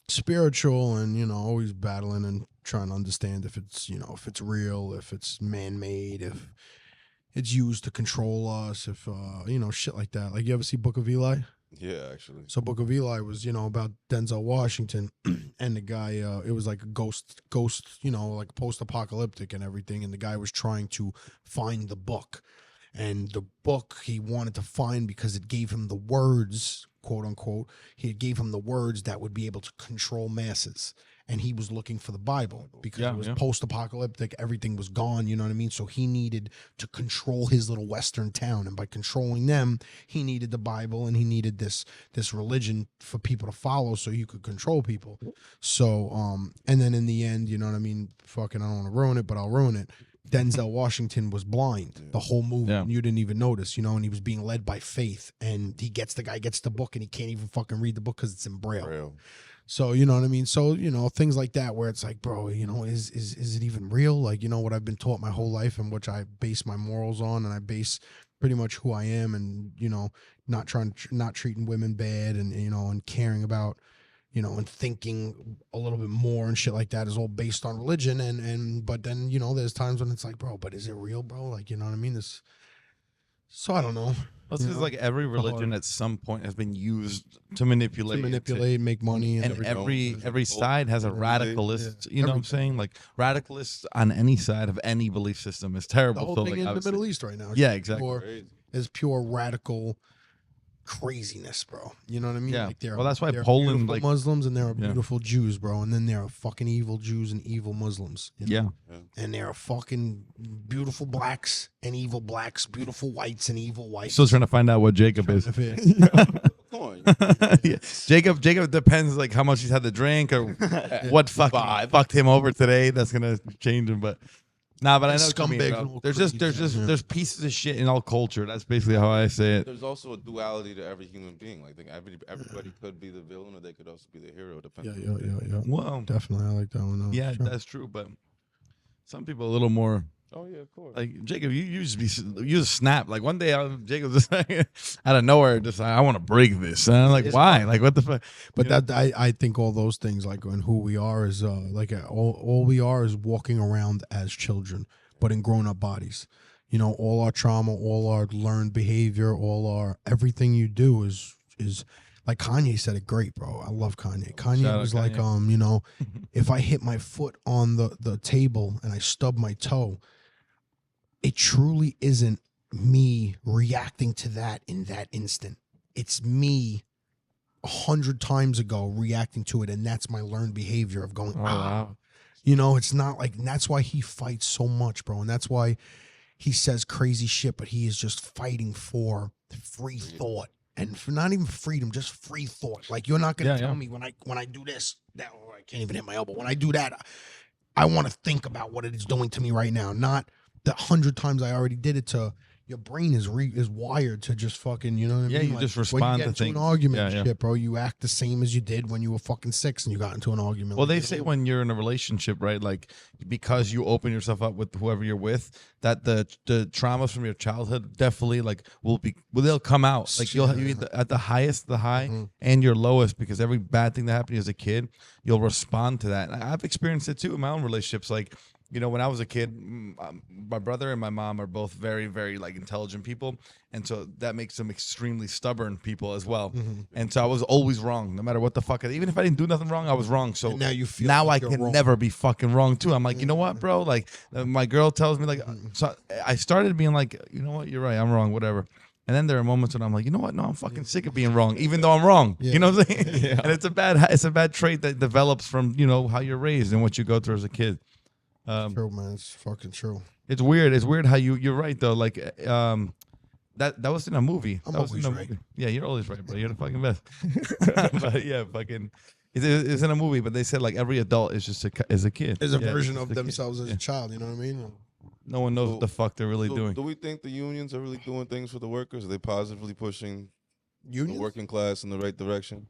Speaker 2: spiritual, and always battling and trying to understand if it's if it's real, if it's man-made, if it's used to control us, if shit like that. Like, you ever see Book of Eli?
Speaker 3: yeah, actually.
Speaker 2: So Book of Eli was about Denzel Washington, and the guy, it was like a ghost, like post-apocalyptic and everything, and the guy was trying to find the book. And the book he wanted to find because it gave him the words, quote unquote, it gave him the words that would be able to control masses. And he was looking for the Bible because it was post-apocalyptic. Everything was gone, you know what I mean? So he needed to control his little Western town. And by controlling them, he needed the Bible, and he needed this religion for people to follow so you could control people. So, and then in the end, you know what I mean? Fucking, I don't want to ruin it, but I'll ruin it. Denzel Washington was blind the whole movie.
Speaker 1: Yeah.
Speaker 2: And you didn't even notice, and he was being led by faith. And the guy gets the book, and he can't even fucking read the book because it's in Braille.
Speaker 3: Real.
Speaker 2: So, you know what I mean? So, things like that where it's like, bro, is it even real? Like, what I've been taught my whole life and which I base my morals on, and I base pretty much who I am, and not treating women bad, and and caring about and thinking a little bit more and shit like that is all based on religion, and but then there's times when it's like, bro, but is it real, bro? Like, you know what I mean? So I don't know.
Speaker 1: Well, it's like every religion at some point has been used to manipulate,
Speaker 2: make money,
Speaker 1: and every side has a radicalist. You know what I'm saying? Like radicalists on any side of any belief system is terrible.
Speaker 2: The whole
Speaker 1: so
Speaker 2: thing
Speaker 1: like,
Speaker 2: in the
Speaker 1: obviously-
Speaker 2: Middle East right now,
Speaker 1: Yeah, exactly.
Speaker 2: Is pure radical craziness, bro. You know what I mean?
Speaker 1: Yeah.
Speaker 2: Like
Speaker 1: Well, that's why
Speaker 2: there are
Speaker 1: Poland,
Speaker 2: beautiful
Speaker 1: like-
Speaker 2: Muslims, and there are
Speaker 1: Yeah.
Speaker 2: beautiful Jews, bro, and then there are fucking evil Jews and evil Muslims.
Speaker 1: Yeah.
Speaker 2: And there are fucking beautiful blacks and evil blacks, beautiful whites and evil whites.
Speaker 1: Still trying to find out what Jacob is.
Speaker 3: Come on.
Speaker 1: Yeah. Jacob depends like how much he's had to drink or what fucking fucked him over today. That's gonna change him, but but I know what you mean,
Speaker 2: Scumbags
Speaker 1: bro.
Speaker 2: will
Speaker 1: There's pieces of shit in all culture. That's basically how I say it.
Speaker 3: There's also a duality to every human being. Like, everybody could be the villain, or they could also be the hero, depending.
Speaker 2: Yeah.
Speaker 1: Well,
Speaker 2: Definitely, I like that one. Though.
Speaker 1: yeah,
Speaker 2: Sure.
Speaker 1: that's true, but some people a little more.
Speaker 3: Oh yeah, of course.
Speaker 1: Like Jacob, you just snap. Like one day, Jacob just like, out of nowhere, just like, I want to break this. And I'm like, why? Like what the fuck?
Speaker 2: But I think all those things, like, and who we are is all we are is walking around as children, but in grown up bodies. All our trauma, all our learned behavior, all our everything you do is like Kanye said it great, bro. I love Kanye. Kanye was like, if I hit my foot on the table and I stub my toe, it truly isn't me reacting to that in that instant. It's me 100 times ago reacting to it, and that's my learned behavior of going,
Speaker 4: wow.
Speaker 2: It's not like, and that's why he fights so much, bro. And that's why he says crazy shit, but he is just fighting for free thought. And for not even freedom, just free thought. Like, you're not gonna tell me when I do this, that I can't even hit my elbow. When I do that, I want to think about what it is doing to me right now. Not the 100 times I already did it to. Your brain is wired to just fucking, you know what I mean?
Speaker 1: Yeah, you just respond
Speaker 2: when you get
Speaker 1: to
Speaker 2: into
Speaker 1: things.
Speaker 2: an argument,
Speaker 1: Yeah.
Speaker 2: shit, bro. You act the same as you did when you were fucking 6 and you got into an argument.
Speaker 1: Well,
Speaker 2: Like,
Speaker 1: they say when you're in a relationship, right? Like because you open yourself up with whoever you're with, that the traumas from your childhood definitely like they'll come out. Like you'll at the highest, the high, and your lowest, because every bad thing that happened to you as a kid, you'll respond to that. And I've experienced it too in my own relationships. Like, when I was a kid, my brother and my mom are both very, very like intelligent people, and so that makes them extremely stubborn people as well. And so I was always wrong, no matter what the fuck. Even if I didn't do nothing wrong, I was wrong. So
Speaker 2: And now you feel
Speaker 1: now
Speaker 2: like
Speaker 1: I
Speaker 2: you're
Speaker 1: can
Speaker 2: wrong.
Speaker 1: never be fucking wrong too. I'm like, you know what, bro? Like my girl tells me like, so I started being like, you know what, you're right, I'm wrong, whatever. And then there are moments when I'm like, you know what? No, I'm fucking sick of being wrong, even though I'm wrong. You know what I'm saying? And it's a bad trait that develops from how you're raised and what you go through as a kid.
Speaker 2: true, man. It's fucking true.
Speaker 1: It's weird. It's weird how you're right though. Like that was in a movie.
Speaker 2: I'm
Speaker 1: That was
Speaker 2: always
Speaker 1: in a
Speaker 2: right.
Speaker 1: movie. Yeah, you're always right, bro. You're the fucking best. But yeah, fucking. It's in a movie, but they said like every adult is just is a kid.
Speaker 2: There's a
Speaker 1: Yeah,
Speaker 2: version
Speaker 1: it's
Speaker 2: of
Speaker 1: a kid.
Speaker 2: themselves as
Speaker 1: Yeah.
Speaker 2: a child. You know what I mean?
Speaker 1: No one knows what the fuck they're really
Speaker 3: So,
Speaker 1: doing.
Speaker 3: do we think the unions are really doing things for the workers? Are they positively pushing the
Speaker 2: Unions?
Speaker 3: working class in the right direction?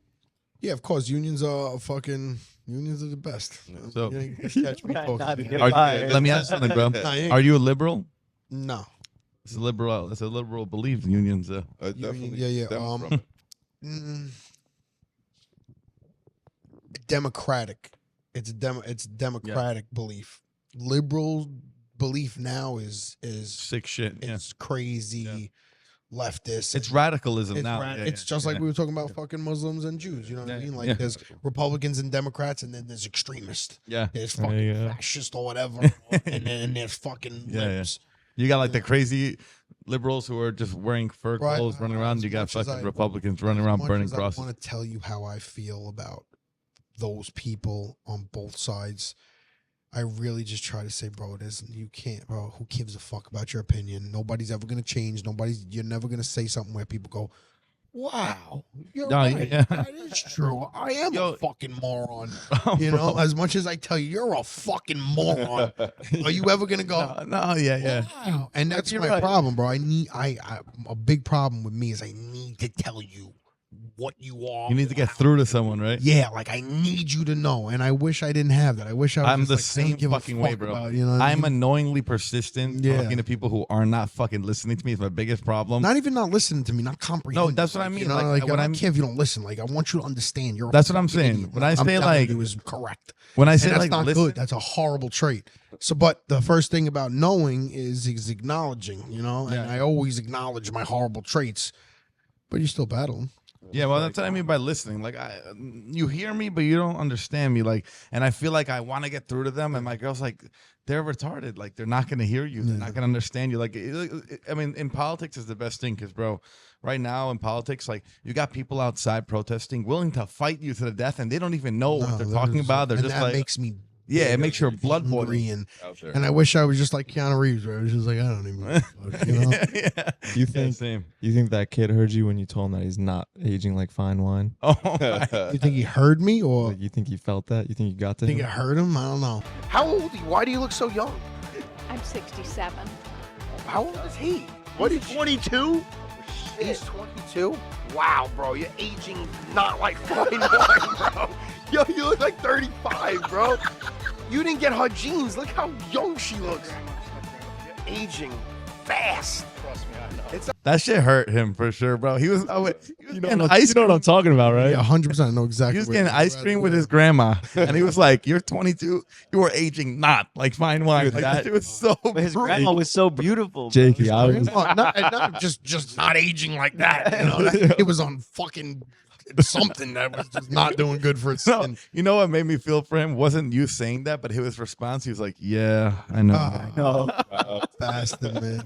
Speaker 2: Yeah, of course. Unions are the best.
Speaker 1: So-
Speaker 2: You catch me, folks.
Speaker 1: Let me ask you something, bro.
Speaker 2: Nah, you ain't-
Speaker 1: Are you a liberal?
Speaker 2: No.
Speaker 1: It's a liberal. It's a liberal belief. Unions.
Speaker 3: Definitely.
Speaker 2: yeah.
Speaker 3: stem from it.
Speaker 2: Democratic. It's democratic belief. Liberal belief now is
Speaker 1: Sick shit. Yeah.
Speaker 2: it's crazy leftist.
Speaker 1: It's radicalism
Speaker 2: It's,
Speaker 1: now.
Speaker 2: it's just like we were talking about fucking Muslims and Jews. You know what I
Speaker 1: Yeah,
Speaker 2: mean? Like
Speaker 1: yeah.
Speaker 2: there's Republicans and Democrats, and then there's extremists.
Speaker 1: Yeah.
Speaker 2: There's
Speaker 4: There
Speaker 2: fucking
Speaker 4: you go.
Speaker 2: fascist or whatever, and then there's fucking
Speaker 1: Yeah, yeah.
Speaker 2: libs.
Speaker 1: You got like the crazy liberals who are just wearing fur
Speaker 2: Right.
Speaker 1: clothes, running around.
Speaker 2: As
Speaker 1: You got
Speaker 2: much as
Speaker 1: fucking
Speaker 2: I-
Speaker 1: Republicans running around
Speaker 2: As much
Speaker 1: burning
Speaker 2: as
Speaker 1: crosses.
Speaker 2: I want to tell you how I feel about those people on both sides. I really just try to say, bro, you can't, bro. Who gives a fuck about your opinion? Nobody's ever gonna change. You're never gonna say something where people go, "Wow, you're
Speaker 1: No,
Speaker 2: right.
Speaker 1: yeah.
Speaker 2: That is true. I am
Speaker 1: Yo.
Speaker 2: a fucking moron."
Speaker 1: Oh,
Speaker 2: You
Speaker 1: bro.
Speaker 2: know, as much as I tell you, you're a fucking moron. Are you ever gonna go?
Speaker 1: No, yeah.
Speaker 2: Wow. And that's
Speaker 1: You're
Speaker 2: my
Speaker 1: right.
Speaker 2: problem, bro. I a big problem with me is I need to tell you what you are.
Speaker 1: You need to get through to someone, right?
Speaker 2: Yeah, like I need you to know, and I wish I didn't have that. I wish I was
Speaker 1: I'm
Speaker 2: just
Speaker 1: the
Speaker 2: like, I don't
Speaker 1: same
Speaker 2: give a
Speaker 1: fucking way,
Speaker 2: fuck
Speaker 1: bro.
Speaker 2: about, you know what I
Speaker 1: I'm
Speaker 2: mean?
Speaker 1: annoyingly persistent
Speaker 2: Yeah.
Speaker 1: talking to people who are not fucking listening to me. It's my biggest problem.
Speaker 2: Not even not listening to me, not comprehending.
Speaker 1: No, that's what I
Speaker 2: Like,
Speaker 1: mean.
Speaker 2: You know,
Speaker 1: Like,
Speaker 2: like
Speaker 1: when
Speaker 2: I
Speaker 1: I'm-
Speaker 2: don't care if you don't listen. Like I want you to understand. You're.
Speaker 1: That's what I'm saying.
Speaker 2: idiot.
Speaker 1: When I
Speaker 2: I'm
Speaker 1: say,
Speaker 2: telling
Speaker 1: like-
Speaker 2: you is correct.
Speaker 1: When I say
Speaker 2: And that's
Speaker 1: like
Speaker 2: not
Speaker 1: listen,
Speaker 2: good. That's a horrible trait. So, but the first thing about knowing is acknowledging. You know, and
Speaker 1: Yeah.
Speaker 2: I always acknowledge my horrible traits, but you still battle them.
Speaker 1: yeah, well, that's what I mean by listening. Like, you hear me, but you don't understand me. Like, and I feel like I want to get through to them, and my girl's like, they're retarded. Like, they're not gonna hear you. They're not gonna understand you. Like, I mean, in politics is the best thing, because, bro, right now in politics, like, you got people outside protesting, willing to fight you to the death, and they don't even know what they're talking about. They're
Speaker 2: and
Speaker 1: just
Speaker 2: that
Speaker 1: like,
Speaker 2: makes me.
Speaker 1: yeah, it makes your blood boil.
Speaker 2: angry and
Speaker 3: out there.
Speaker 2: I wish I was just like Keanu Reeves, where I was just like, I don't even. Know, you know?
Speaker 1: yeah.
Speaker 4: You think
Speaker 1: Same.
Speaker 4: you think that kid heard you when you told him that he's not aging like fine wine?
Speaker 1: Oh, my.
Speaker 2: You think he heard me, or
Speaker 4: Like, you think he felt that? You think you got to
Speaker 2: think
Speaker 4: him?
Speaker 2: I heard him? I don't know.
Speaker 8: How old are you? Why do you look so young?
Speaker 9: I'm 67.
Speaker 8: How old is he? What is 22? He's 22? Wow, bro, you're aging not like fine wine, bro. Yo, you look like 35, bro. You didn't get her genes. Look how young she looks. You're aging fast. Trust me, I know.
Speaker 1: That shit hurt him for sure, bro. He was,
Speaker 4: You know what I'm talking about, right?
Speaker 2: Yeah, 100%. I know exactly.
Speaker 1: He was
Speaker 2: what
Speaker 1: getting
Speaker 2: you're
Speaker 1: ice
Speaker 2: at.
Speaker 1: cream with his grandma, and he was like, "You're 22. You are aging not like fine wine."
Speaker 4: Dude,
Speaker 1: Like,
Speaker 4: that-
Speaker 1: it was so.
Speaker 6: But his
Speaker 1: brutal.
Speaker 6: grandma was so beautiful. bro.
Speaker 4: Jakey, I was
Speaker 2: Not just not aging like that. You know, it was on fucking something that was just not doing good for its
Speaker 1: No,
Speaker 2: skin.
Speaker 1: you know what made me feel for him wasn't you saying that, but his response. He was like, "Yeah, I know."
Speaker 2: Oh, bastard, man.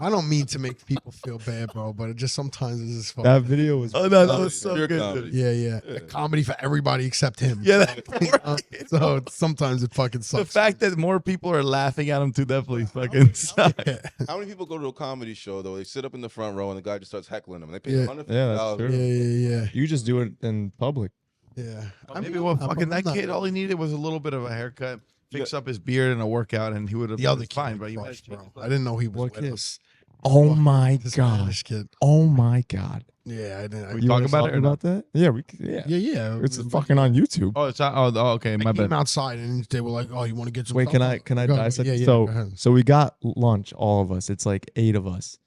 Speaker 2: I don't mean to make people feel bad, bro, but it just sometimes it's just fucking.
Speaker 4: that video was
Speaker 1: Oh no, that was so
Speaker 3: Pure
Speaker 1: good.
Speaker 3: comedy.
Speaker 2: Yeah. A comedy for everybody except him.
Speaker 1: Yeah, that,
Speaker 2: You know? So sometimes it fucking
Speaker 1: the
Speaker 2: sucks.
Speaker 1: fact that more people are laughing at him too definitely fucking sucks.
Speaker 3: How many people go to a comedy show though? They sit up in the front row and the guy just starts heckling them. They pay
Speaker 2: Yeah.
Speaker 3: $150.
Speaker 4: Yeah, that's true.
Speaker 2: Yeah.
Speaker 4: You just do it in public.
Speaker 2: I
Speaker 1: Maybe
Speaker 2: mean,
Speaker 1: well,
Speaker 2: I'm
Speaker 1: fucking that
Speaker 2: not-
Speaker 1: kid. All he needed was a little bit of a haircut, fix up his beard, and a workout, and he would have
Speaker 2: The
Speaker 1: been
Speaker 2: other
Speaker 1: fine.
Speaker 2: kid
Speaker 1: But you
Speaker 2: crushed, bro. I didn't know he was
Speaker 4: What
Speaker 2: with
Speaker 4: kid?
Speaker 2: us.
Speaker 4: Oh my
Speaker 2: This
Speaker 4: god.
Speaker 2: Spanish kid.
Speaker 4: Oh my god.
Speaker 2: Yeah, I didn't.
Speaker 1: We
Speaker 4: You
Speaker 1: talk
Speaker 4: wanna
Speaker 1: about it or not?
Speaker 4: about that? Yeah, we could, yeah.
Speaker 2: Yeah.
Speaker 4: It's fucking on YouTube.
Speaker 1: Oh, it's okay. My
Speaker 2: I came
Speaker 1: bad.
Speaker 2: outside and they were like, "Oh, you want to get some?"
Speaker 4: Wait, can I
Speaker 2: Go ahead.
Speaker 4: dissect?
Speaker 2: Yeah,
Speaker 4: so
Speaker 2: go ahead.
Speaker 4: so we got lunch, all of us. It's like 8 of us,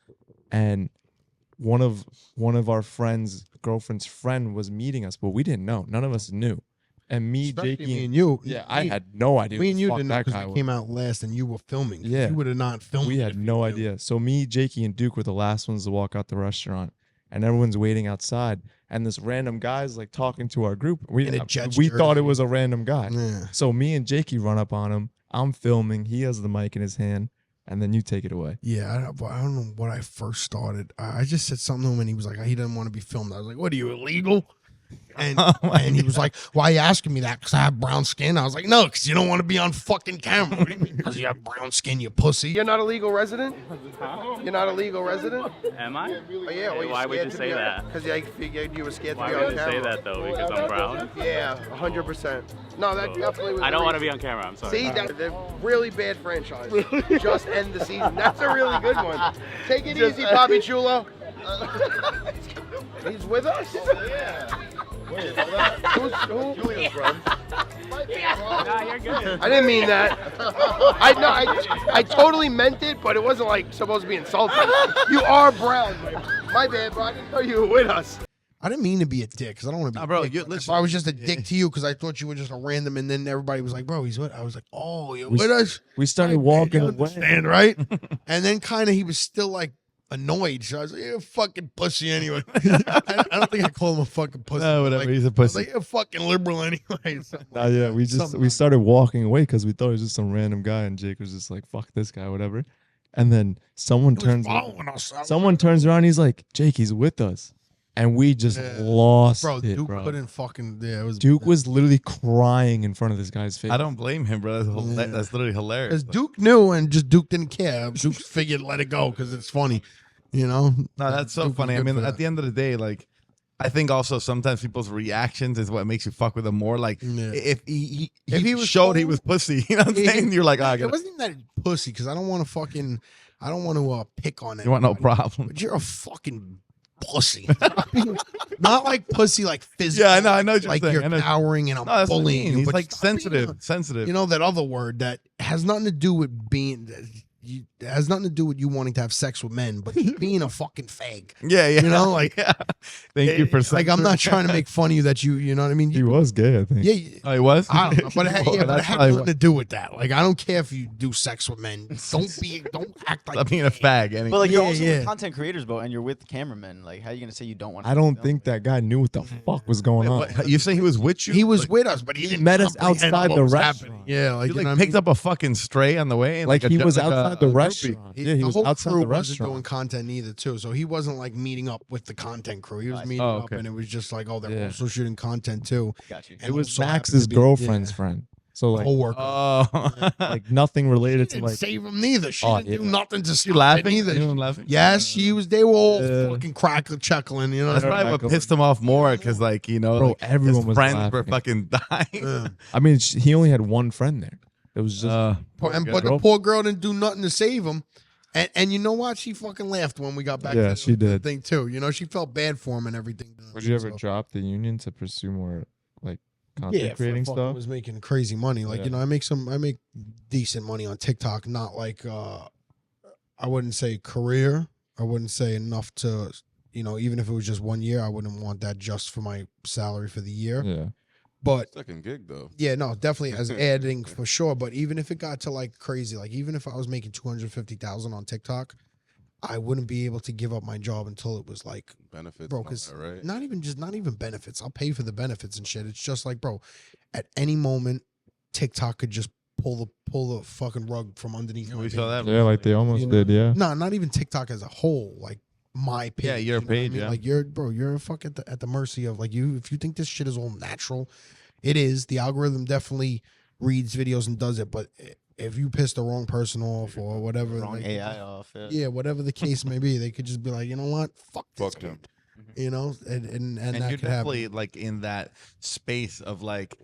Speaker 4: and one of our friends' girlfriend's friend was meeting us, but we didn't know. None of us knew. And me,
Speaker 2: Especially
Speaker 4: Jakey,
Speaker 2: me and you.
Speaker 4: yeah, I had no idea.
Speaker 2: Me
Speaker 4: who
Speaker 2: and
Speaker 4: the
Speaker 2: you
Speaker 4: fuck
Speaker 2: didn't know
Speaker 4: that guy
Speaker 2: because we
Speaker 4: was.
Speaker 2: came out last and you were filming.
Speaker 4: Yeah.
Speaker 2: You would have not filmed.
Speaker 4: We
Speaker 2: it
Speaker 4: had
Speaker 2: if
Speaker 4: no
Speaker 2: you knew.
Speaker 4: idea. So me, Jakey, and Duke were the last ones to walk out the restaurant, and everyone's waiting outside. And this random guy's like talking to our group. We
Speaker 2: In a Jets
Speaker 4: we thought it
Speaker 2: jersey.
Speaker 4: was a random guy.
Speaker 2: Yeah.
Speaker 4: So me and Jakey run up on him. I'm filming. He has the mic in his hand, and then you take it away.
Speaker 2: Yeah, I don't know what I first started. I just said something to him and he was like, he didn't want to be filmed. I was like, what are you, illegal? And, and he was like, why are you asking me that? Because I have brown skin? I was like, no, because you don't want to be on fucking camera. What do you mean? Because you have brown skin, you pussy.
Speaker 8: You're not a legal resident? You're not a legal resident?
Speaker 10: Am I?
Speaker 8: Oh, yeah, well,
Speaker 10: Why would you say that?
Speaker 8: Because I figured you were scared to
Speaker 10: Why
Speaker 8: be
Speaker 10: would
Speaker 8: on
Speaker 10: you
Speaker 8: camera.
Speaker 10: say that though? Because I'm brown?
Speaker 8: Yeah, 100%. No, that definitely was
Speaker 10: I
Speaker 8: the
Speaker 10: don't want to
Speaker 8: reason.
Speaker 10: be on camera. I'm sorry.
Speaker 8: See, that's a really bad franchise. Just end the season. That's a really good one. Take it easy, Bobby Chulo. He's with us? Yeah. Who? Julia's friend.
Speaker 10: Nah, you're good.
Speaker 8: I didn't mean that. I totally meant it, but it wasn't like supposed to be insulting. You are brown. My bad, bro. I didn't know you were with us.
Speaker 2: I didn't mean to be a dick because I don't want to be
Speaker 1: Nah, bro,
Speaker 2: a dick.
Speaker 1: you-
Speaker 2: If
Speaker 1: listen.
Speaker 2: I was just a dick to you because I thought you were just a random and then everybody was like, bro, he's with. I was like, oh, you're
Speaker 4: We-
Speaker 2: with us?
Speaker 4: We started
Speaker 2: You
Speaker 4: walking away.
Speaker 2: understand, right? And then kind of he was still like annoyed. So I was like, you're a fucking pussy anyway. I don't think I call him a fucking pussy.
Speaker 1: No,
Speaker 2: but,
Speaker 1: whatever.
Speaker 2: like,
Speaker 1: He's a
Speaker 2: I was
Speaker 1: pussy.
Speaker 2: like, you're a fucking liberal anyway. So,
Speaker 4: Nah, yeah, we
Speaker 2: something
Speaker 4: started walking away because we thought it was just some random guy, and Jake was just like, "Fuck this guy," whatever. And then someone
Speaker 2: he was
Speaker 4: turns
Speaker 2: following us. I was
Speaker 4: someone turns around, he's like, "Jake, he's with us," and we just
Speaker 2: Yeah.
Speaker 4: lost
Speaker 2: like, bro,
Speaker 4: it,
Speaker 2: Duke
Speaker 4: bro.
Speaker 2: couldn't fucking. Yeah, it was.
Speaker 4: Duke was literally crying in front of this guy's face.
Speaker 1: I don't blame him, bro.
Speaker 2: Yeah.
Speaker 1: That's literally hilarious.
Speaker 2: Because Duke knew and just Duke didn't care. Duke figured let it go because it's funny, you know.
Speaker 1: No, that's so
Speaker 2: Duke was
Speaker 1: funny. I
Speaker 2: good
Speaker 1: mean,
Speaker 2: for
Speaker 1: at
Speaker 2: that.
Speaker 1: the end of the day, like, I think also sometimes people's reactions is what makes you fuck with them more. Like,
Speaker 2: Yeah.
Speaker 1: if he
Speaker 2: If he
Speaker 1: showed
Speaker 2: was
Speaker 1: he
Speaker 2: cold,
Speaker 1: was pussy, you know what I'm saying? You're like, I
Speaker 2: It
Speaker 1: got
Speaker 2: wasn't even that pussy because I don't want to pick on it.
Speaker 1: you want no problem.
Speaker 2: But you're a fucking pussy. Not like pussy, like physical.
Speaker 1: Yeah, I know what you're
Speaker 2: like
Speaker 1: saying.
Speaker 2: you're
Speaker 1: I know.
Speaker 2: cowering and I'm
Speaker 1: No, that's what I
Speaker 2: bullying
Speaker 1: mean.
Speaker 2: you.
Speaker 1: He's
Speaker 2: but
Speaker 1: like
Speaker 2: stop being
Speaker 1: sensitive.
Speaker 2: you know that other word that has nothing to do with being. It has nothing to do with you wanting to have sex with men, but being a fucking fag.
Speaker 1: Yeah.
Speaker 2: You know, like
Speaker 1: yeah. Thank you for
Speaker 2: like I'm not trying to make fun of you that you know what I mean.
Speaker 4: He was gay, I think.
Speaker 2: Yeah,
Speaker 1: Oh, he was.
Speaker 2: I don't know, but it had,
Speaker 1: Well,
Speaker 2: but it
Speaker 1: that's
Speaker 2: had
Speaker 1: probably
Speaker 2: nothing to do with that. Like I don't care if you do sex with men. Don't act like
Speaker 1: I'm being a fag.
Speaker 6: But like you're
Speaker 2: Yeah,
Speaker 6: also
Speaker 2: yeah.
Speaker 6: with content creators, bro, and you're with cameramen. Like, how are you gonna say you don't want?
Speaker 4: I don't think that guy knew what the fuck was going on.
Speaker 1: What, you say he was with you?
Speaker 2: he was
Speaker 1: like,
Speaker 2: with us, but he didn't
Speaker 4: met us
Speaker 2: comprehend
Speaker 4: outside
Speaker 2: what
Speaker 4: the
Speaker 2: was
Speaker 4: restaurant.
Speaker 2: happening. Yeah, like
Speaker 1: you
Speaker 2: you
Speaker 1: like
Speaker 2: know what I
Speaker 1: picked
Speaker 2: mean?
Speaker 1: up a fucking stray on the way.
Speaker 4: Like he was
Speaker 1: like
Speaker 4: outside the
Speaker 1: groupie.
Speaker 4: restaurant. Yeah, he
Speaker 2: the
Speaker 4: was
Speaker 2: whole
Speaker 4: outside
Speaker 2: crew
Speaker 4: the
Speaker 2: wasn't doing
Speaker 4: restaurant.
Speaker 2: content either, too. So he wasn't like meeting up with the content crew. He was meeting
Speaker 1: Oh,
Speaker 2: up,
Speaker 1: okay.
Speaker 2: and it was just like, oh, they're
Speaker 4: Yeah.
Speaker 2: also shooting content too.
Speaker 6: Got you.
Speaker 2: And
Speaker 4: It was
Speaker 2: also happened
Speaker 4: Max's
Speaker 2: to be-
Speaker 4: girlfriend's
Speaker 2: yeah,
Speaker 4: friend. So like,
Speaker 2: coworker.
Speaker 1: Oh,
Speaker 4: like nothing related to
Speaker 2: Didn't
Speaker 4: like.
Speaker 2: save him neither. She
Speaker 4: Oh,
Speaker 2: didn't do
Speaker 4: yeah.
Speaker 2: nothing to
Speaker 1: you
Speaker 2: stop
Speaker 1: laughing?
Speaker 2: it either.
Speaker 1: Anyone laughing?
Speaker 2: Yes, she was. They were all
Speaker 4: Yeah.
Speaker 2: fucking chuckling. You know,
Speaker 1: That's probably what pissed him off more, because like
Speaker 4: Bro,
Speaker 1: like,
Speaker 4: everyone
Speaker 1: his
Speaker 4: was
Speaker 1: friends were
Speaker 4: laughing.
Speaker 1: fucking dying.
Speaker 2: Yeah.
Speaker 4: I mean, he only had one friend there. It was just
Speaker 2: But the poor girl didn't do nothing to save him. And you know what? She fucking laughed when we got back.
Speaker 4: Yeah,
Speaker 2: to
Speaker 4: she
Speaker 2: the
Speaker 4: did.
Speaker 2: thing too. You know, she felt bad for him and everything.
Speaker 4: Would you ever
Speaker 2: So-
Speaker 4: drop the union to pursue more like content
Speaker 2: Yeah,
Speaker 4: creating
Speaker 2: fucking
Speaker 4: stuff?
Speaker 2: was making crazy money. Like
Speaker 4: Yeah.
Speaker 2: you know, I make decent money on TikTok. Not like I wouldn't say career. I wouldn't say enough to even if it was just 1 year, I wouldn't want that just for my salary for the year.
Speaker 4: Yeah.
Speaker 2: But
Speaker 3: Second gig though.
Speaker 2: yeah, no, definitely as adding for sure. But even if it got to like crazy, like even if I was making 250,000 on TikTok, I wouldn't be able to give up my job until it was like,
Speaker 3: Benefits,
Speaker 2: bro,
Speaker 3: and all
Speaker 2: because
Speaker 3: that, right?
Speaker 2: not even benefits. I'll pay for the benefits and shit. It's just like, bro, at any moment, TikTok could just pull the fucking rug from underneath.
Speaker 1: Yeah,
Speaker 2: my
Speaker 1: we saw
Speaker 2: page.
Speaker 1: that.
Speaker 4: Yeah, like they almost
Speaker 2: You know?
Speaker 4: did. Yeah.
Speaker 2: No, not even TikTok as a whole. Like my page.
Speaker 1: Yeah, your
Speaker 2: you know what I
Speaker 1: page,
Speaker 2: mean?
Speaker 1: yeah.
Speaker 2: Like you're fuck at the mercy of like you. If you think this shit is all natural, it is. The algorithm definitely reads videos and does it. But if you piss the wrong person off or whatever,
Speaker 6: Wrong
Speaker 2: like,
Speaker 6: AI off. Yeah.
Speaker 2: yeah, whatever the case may be, they could just be like, you know what, fuck this
Speaker 3: Fuck him.
Speaker 2: kid. You know, and
Speaker 1: And
Speaker 2: that
Speaker 1: you're
Speaker 2: could happen.
Speaker 1: definitely like in that space of like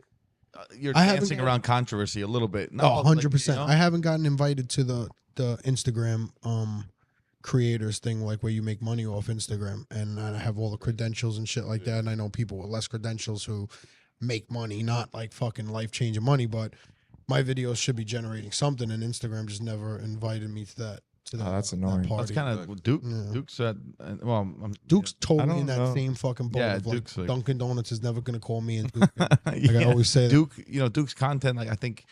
Speaker 1: you're
Speaker 2: I haven't
Speaker 1: dancing
Speaker 2: got-
Speaker 1: around controversy a little bit. Not
Speaker 2: Oh,
Speaker 1: all, like,
Speaker 2: 100%.
Speaker 1: you know?
Speaker 2: I haven't gotten invited to the Instagram creators thing, like where you make money off Instagram, and I have all the credentials and shit like that. And I know people with less credentials who make money, not like fucking life changing money, but my videos should be generating something, and Instagram just never invited me to that.
Speaker 4: that's
Speaker 2: that
Speaker 4: annoying.
Speaker 2: party.
Speaker 1: That's kind of Duke.
Speaker 2: Yeah.
Speaker 1: Duke's well,
Speaker 2: Duke's totally
Speaker 4: don't
Speaker 2: in that
Speaker 4: know.
Speaker 2: same fucking boat
Speaker 1: Yeah,
Speaker 2: of like
Speaker 1: Duke's like-
Speaker 2: Dunkin' Donuts is never gonna call me and Duke. Like
Speaker 1: yeah.
Speaker 2: I always say,
Speaker 1: Duke. Duke's content. Like I think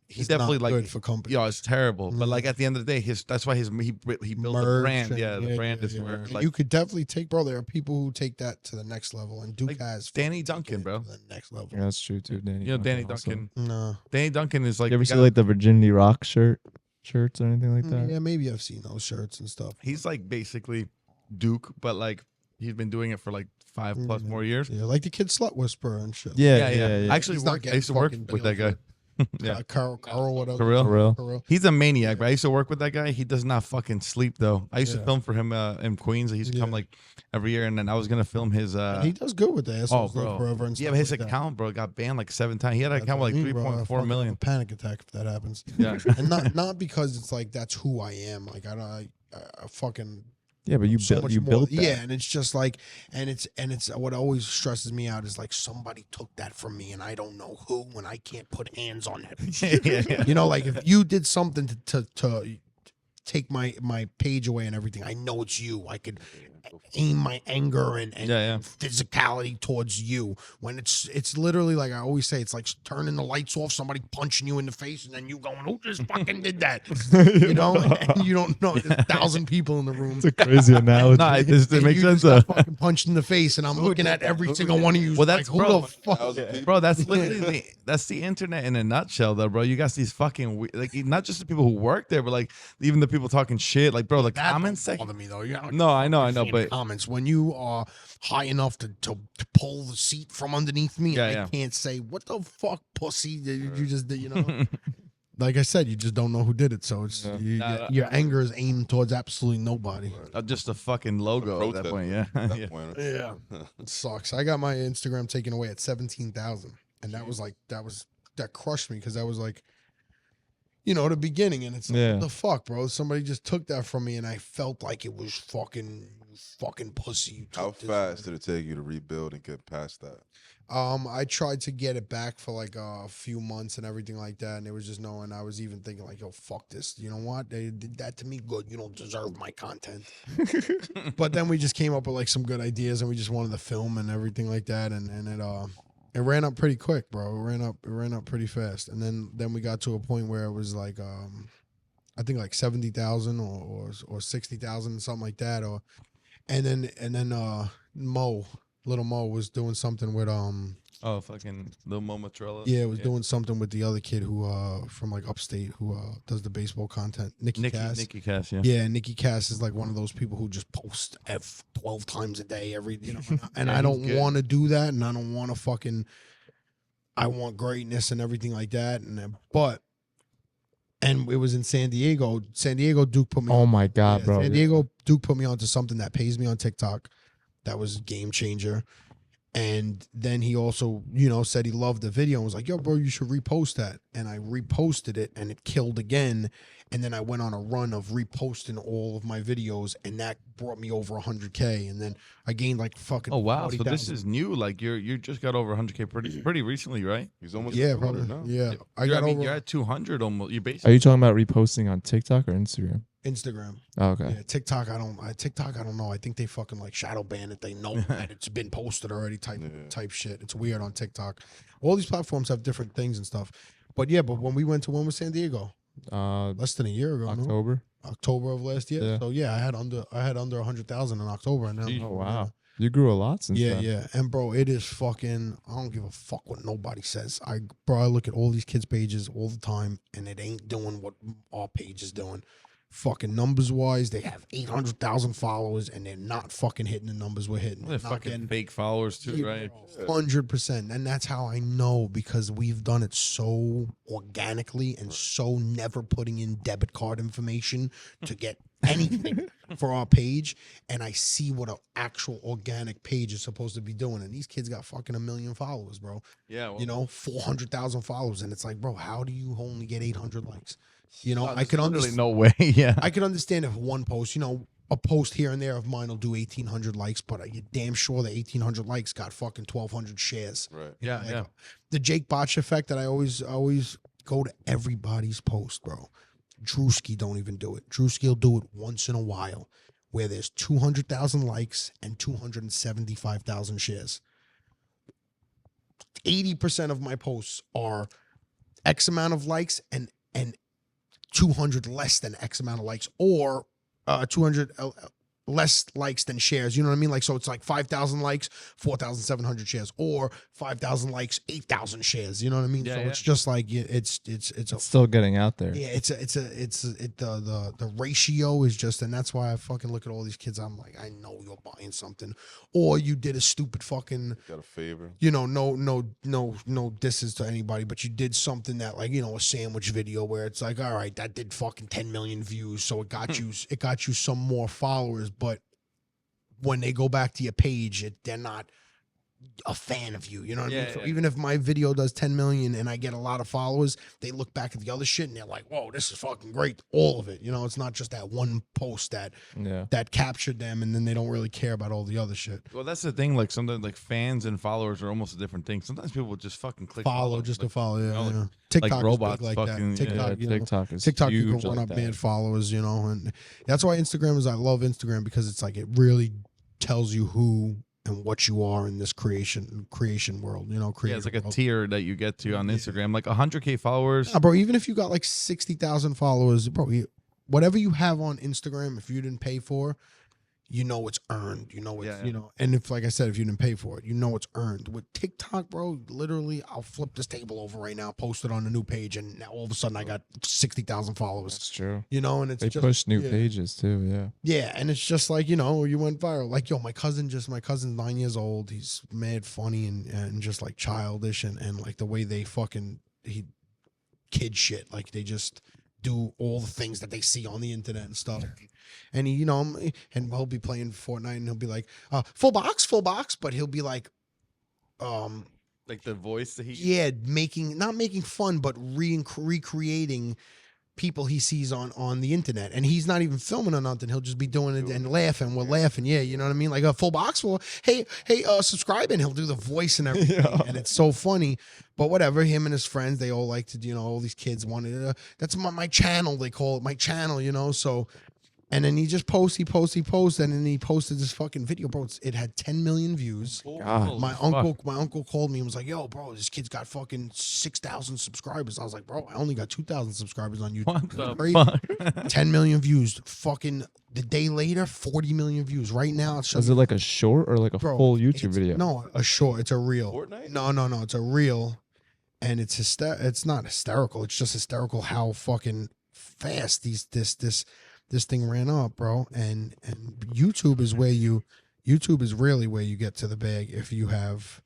Speaker 1: he's
Speaker 2: It's
Speaker 1: definitely
Speaker 2: not
Speaker 1: like
Speaker 2: good for company.
Speaker 1: Yeah, it's terrible. But
Speaker 2: Mm.
Speaker 1: like at the end of the day, that's why he built the
Speaker 2: Merch
Speaker 1: brand.
Speaker 2: and-
Speaker 1: Yeah, the brand is
Speaker 2: yeah.
Speaker 1: where
Speaker 2: And
Speaker 1: like
Speaker 2: you could definitely take, bro. There are people who take that to the next level, and Duke
Speaker 1: Like
Speaker 2: has
Speaker 1: Danny
Speaker 2: fucking
Speaker 1: Duncan,
Speaker 2: taken it
Speaker 1: bro.
Speaker 2: to the next level.
Speaker 4: Yeah, that's true too. Danny.
Speaker 1: you know Danny
Speaker 4: also.
Speaker 1: Duncan.
Speaker 2: No,
Speaker 1: Danny Duncan is like
Speaker 4: You ever
Speaker 1: the
Speaker 4: see
Speaker 1: guy-
Speaker 4: like the Virginity Rock shirts or anything like that?
Speaker 2: yeah, maybe I've seen those shirts and stuff.
Speaker 1: he's like basically Duke, but like he's been doing it for like 5+
Speaker 2: Yeah.
Speaker 1: more years.
Speaker 2: Yeah, like the kid Slut Whisperer and shit.
Speaker 4: Yeah,
Speaker 1: I
Speaker 4: yeah.
Speaker 1: actually
Speaker 2: He's not
Speaker 1: worked. I
Speaker 2: getting
Speaker 1: used to work
Speaker 2: fucking
Speaker 1: with that guy.
Speaker 2: billed
Speaker 1: Yeah,
Speaker 2: Carl, whatever.
Speaker 1: For real?
Speaker 4: For real.
Speaker 2: For real.
Speaker 1: he's a maniac. But I used to work with that guy. He does not fucking sleep though. I used to
Speaker 2: Yeah.
Speaker 1: film for him in Queens. He used to come
Speaker 2: Yeah.
Speaker 1: like every year, and then I was gonna film his.
Speaker 2: And he does good with the
Speaker 1: Oh,
Speaker 2: assholes Live
Speaker 1: bro.
Speaker 2: forever and
Speaker 1: Yeah,
Speaker 2: stuff
Speaker 1: but his
Speaker 2: like that.
Speaker 1: account, bro, got banned like 7 times. He had an
Speaker 2: That's
Speaker 1: account
Speaker 2: what
Speaker 1: with
Speaker 2: I
Speaker 1: like
Speaker 2: mean, bro. I
Speaker 1: 3.4
Speaker 2: fucking have
Speaker 1: million.
Speaker 2: a panic attack if that happens.
Speaker 1: Yeah.
Speaker 2: And not because it's like that's who I am. Like I fucking
Speaker 4: Yeah, but you
Speaker 2: so
Speaker 4: built
Speaker 2: much
Speaker 4: you
Speaker 2: more.
Speaker 4: built that.
Speaker 2: Yeah, and it's just like, and it's what always stresses me out is like somebody took that from me and I don't know who, and I can't put hands on it.
Speaker 1: Yeah.
Speaker 2: You know, like if you did something to take my page away and everything, I know it's you. I could aim my anger and physicality towards you. When it's literally like I always say, it's like turning the lights off, somebody punching you in the face, and then you going, "Who just fucking did that?" You know, and you don't know. There's 1,000 people in the room.
Speaker 4: It's a crazy analogy.
Speaker 1: Nah, it
Speaker 2: And
Speaker 1: makes
Speaker 2: you
Speaker 1: sense.
Speaker 2: just got fucking punched in the face, and I'm looking at every single one of you.
Speaker 1: Well, that's-
Speaker 2: like, who
Speaker 1: bro,
Speaker 2: the fuck?
Speaker 1: Bro, that's literally that's the internet in a nutshell, though, bro. You got these fucking like not just the people who work there, but like even the people talking shit. Like, bro, the
Speaker 2: That
Speaker 1: comment
Speaker 2: don't
Speaker 1: section.
Speaker 2: bother me though. You know,
Speaker 1: No, I know,
Speaker 2: seeing
Speaker 1: but
Speaker 2: comments when you are high enough to pull the seat from underneath me,
Speaker 1: Yeah,
Speaker 2: and
Speaker 1: yeah.
Speaker 2: I can't say what the fuck, pussy, did you just did, you know. Like I said, you just don't know who did it, so it's your anger is aimed towards absolutely nobody.
Speaker 1: just a fucking logo at that point. Yeah, yeah.
Speaker 2: Yeah, it sucks. I got my Instagram taken away at 17,000, and that was like that crushed me because that was like, you know, the beginning, and it's like,
Speaker 4: Yeah.
Speaker 2: what the fuck, bro? Somebody just took that from me, and I felt like it was fucking you fucking pussy. You
Speaker 3: How
Speaker 2: took this
Speaker 3: fast
Speaker 2: money."
Speaker 3: did it take you to rebuild and get past that?
Speaker 2: I tried to get it back for like a few months and everything like that, and it was just knowing. I was even thinking like, yo, fuck this. You know what? They did that to me. Good. You don't deserve my content. But then we just came up with like some good ideas, and we just wanted to film and everything like that, and it ran up pretty quick, bro. It ran up pretty fast, and then we got to a point where it was like I think like 70,000 or 60,000, something like that, and then Little Mo was doing something with
Speaker 1: Oh, fucking Lil Mo Mozzarella.
Speaker 2: yeah, was doing something with the other kid who from like upstate who does the baseball content, Nikki Cass.
Speaker 1: Nikki Cass, yeah.
Speaker 2: Yeah, Nikki Cass is like one of those people who just post 12 times a day every, and
Speaker 1: Yeah,
Speaker 2: I don't
Speaker 1: he's good.
Speaker 2: want to do that, and I don't want to fucking, I want greatness and everything like that, and it was in San Diego. San Diego Duke put me.
Speaker 4: Oh my God,
Speaker 2: Yeah,
Speaker 4: bro.
Speaker 2: San Diego Duke put me onto something that pays me on TikTok. That was a game changer. And then he also, said he loved the video and was like, yo, bro, you should repost that. And I reposted it and it killed again. And then I went on a run of reposting all of my videos, and that brought me over 100K. And then I gained like fucking.
Speaker 1: Oh wow! So
Speaker 2: 40,000.
Speaker 1: this is new. Like you just got over 100K pretty recently, right?
Speaker 3: He's almost
Speaker 2: Yeah,
Speaker 3: at 200
Speaker 2: probably.
Speaker 3: now.
Speaker 2: Yeah, I got over
Speaker 1: You're at 200 almost. You
Speaker 4: Are
Speaker 1: basically.
Speaker 4: you talking about reposting on TikTok or Instagram?
Speaker 2: Instagram.
Speaker 4: Oh, okay.
Speaker 2: Yeah, TikTok. I don't know. I think they fucking like shadow ban it. They know that it's been posted already. Type shit. It's weird on TikTok. All these platforms have different things and stuff. But yeah, when was San Diego? Less than a year ago.
Speaker 4: October.
Speaker 2: No? October of last year.
Speaker 4: Yeah.
Speaker 2: So yeah, I had under 100,000 in October, and now.
Speaker 4: Oh wow, you grew a lot since
Speaker 2: Yeah,
Speaker 4: then.
Speaker 2: yeah. And bro, it is fucking, I don't give a fuck what nobody says. I look at all these kids' pages all the time, and it ain't doing what our page is doing. Fucking numbers wise, they have 800,000 followers, and they're not fucking hitting the numbers we're hitting.
Speaker 1: They're
Speaker 2: Not
Speaker 1: fucking
Speaker 2: getting-
Speaker 1: fake followers too, right?
Speaker 2: 100%. And that's how I know, because we've done it so organically and so never putting in debit card information to get anything for our page. And I see what an actual organic page is supposed to be doing. And these kids got fucking 1 million followers, bro.
Speaker 1: Yeah. Well,
Speaker 2: 400,000 followers. And it's like, bro, how do you only get 800 likes? I
Speaker 1: there's
Speaker 2: could
Speaker 1: literally
Speaker 2: understand.
Speaker 1: no way. Yeah.
Speaker 2: I could understand if one post, a post here and there of mine will do 1,800 likes, but you're damn sure the 1,800 likes got fucking 1,200 shares.
Speaker 3: Right.
Speaker 1: Yeah. Yeah.
Speaker 2: The Jake Botch effect that I always go to everybody's post, bro. Drewski don't even do it. Drewski will do it once in a while, where there's 200,000 likes and 275,000 shares. 80% of my posts are X amount of likes and 200 less than X amount of likes, or 200 less likes than shares. You know what I mean? Like, so it's like 5,000 likes, 4,700 shares, or 5,000 likes, 8,000 shares. You know what I mean?
Speaker 1: Yeah,
Speaker 2: So
Speaker 1: yeah.
Speaker 2: it's just like it's a
Speaker 4: Still getting out there.
Speaker 2: yeah, the ratio is just, and that's why I fucking look at all these kids. I'm like, I know you're buying something, or you did a stupid fucking,
Speaker 3: Got a favor.
Speaker 2: no disses to anybody, but you did something that, like, a sandwich video where it's like, all right, that did fucking 10 million views, so it got you some more followers, but when they go back to your page, they're not a fan of you. You know what I mean?
Speaker 1: Yeah,
Speaker 2: So
Speaker 1: yeah.
Speaker 2: even if my video does 10 million and I get a lot of followers, they look back at the other shit and they're like, whoa, this is fucking great. All of it. It's not just that one post that captured them, and then they don't really care about all the other shit.
Speaker 1: Well, that's the thing. Like sometimes, like fans and followers are almost a different thing. Sometimes people will just fucking click
Speaker 2: Follow just to follow. Yeah,
Speaker 1: like-
Speaker 2: yeah. TikTok
Speaker 1: robots
Speaker 2: is big like
Speaker 1: fucking-
Speaker 2: that. TikTok,
Speaker 4: TikTok is
Speaker 2: TikTok, you
Speaker 4: huge
Speaker 2: can run
Speaker 4: like
Speaker 2: up
Speaker 4: that.
Speaker 2: mad followers, and that's why Instagram is. I love Instagram because it's like it really tells you who and what you are in this creation world.
Speaker 1: Yeah,
Speaker 2: Creative
Speaker 1: it's like a
Speaker 2: world.
Speaker 1: tier that you get to on Instagram, like 100K followers.
Speaker 2: Nah, bro, even if you got like 60,000 followers, bro, whatever you have on Instagram, if you didn't pay for, it's earned. It's,
Speaker 1: Yeah.
Speaker 2: and if, like I said, if you didn't pay for it, it's earned. With TikTok, bro, literally, I'll flip this table over right now, post it on a new page, and now all of a sudden I got 60,000 followers.
Speaker 4: That's true.
Speaker 2: And it's
Speaker 4: They
Speaker 2: just,
Speaker 4: push new
Speaker 2: yeah.
Speaker 4: pages too. Yeah.
Speaker 2: Yeah, and it's just like, you went viral. Like, my cousin's 9 years old. He's mad funny and just like childish, and like the way they kid shit. Like, they just do all the things that they see on the internet and stuff. And he, and he'll be playing Fortnite and he'll be like, full box, but he'll be like,
Speaker 1: Like the voice that he.
Speaker 2: yeah, not making fun, but recreating people he sees on the internet, and he's not even filming or nothing. He'll just be doing it and laughing. We're laughing, yeah, you know what I mean? Like a full box full. Hey, subscribe, and he'll do the voice and everything, and it's so funny. But whatever, him and his friends, they all like to, you know, all these kids wanted. That's my channel. They call it my channel, you know. So, and then he just posts, and then he posted this fucking video, bro. It had 10 million views.
Speaker 4: God.
Speaker 2: My uncle called me and was like, "Yo, bro, this kid's got fucking 6,000 subscribers." I was like, "Bro, I only got 2,000 subscribers on YouTube."
Speaker 1: What the fuck?
Speaker 2: 10 million views. Fucking the day later, 40 million views. Right now, it's
Speaker 4: Is it like a short or like a full YouTube
Speaker 2: it's-
Speaker 4: video?
Speaker 2: No, a short. It's a reel.
Speaker 3: Fortnite?
Speaker 2: No, it's a reel, and it's it's not hysterical. It's just hysterical how fucking fast this thing ran up, bro. And YouTube is really where you get to the bag if you have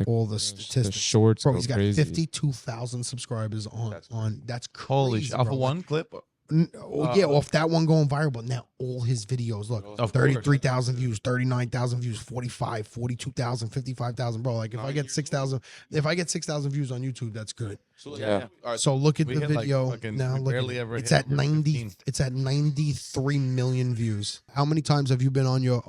Speaker 2: all the statistics.
Speaker 4: The shorts,
Speaker 2: bro.
Speaker 4: go
Speaker 2: He's got
Speaker 4: crazy.
Speaker 2: 52,000 subscribers on. That's crazy.
Speaker 1: Holy shit! Off
Speaker 2: bro.
Speaker 1: of one clip.
Speaker 2: Yeah, off that one going viral, but now all his videos, look,
Speaker 1: Of
Speaker 2: 33,000 views, 39,000 views, 45, 42,000, 55,000, bro. Like if I get 6,000 views on YouTube, that's good.
Speaker 3: So,
Speaker 4: Yeah.
Speaker 3: all right,
Speaker 2: So look at
Speaker 1: We
Speaker 2: the
Speaker 1: hit, like,
Speaker 2: video
Speaker 1: fucking-
Speaker 2: now.
Speaker 1: we
Speaker 2: Look,
Speaker 1: barely ever
Speaker 2: it's
Speaker 1: hit
Speaker 2: at
Speaker 1: over
Speaker 2: 90.
Speaker 1: 15.
Speaker 2: It's at 93 million views. How many times have you been on your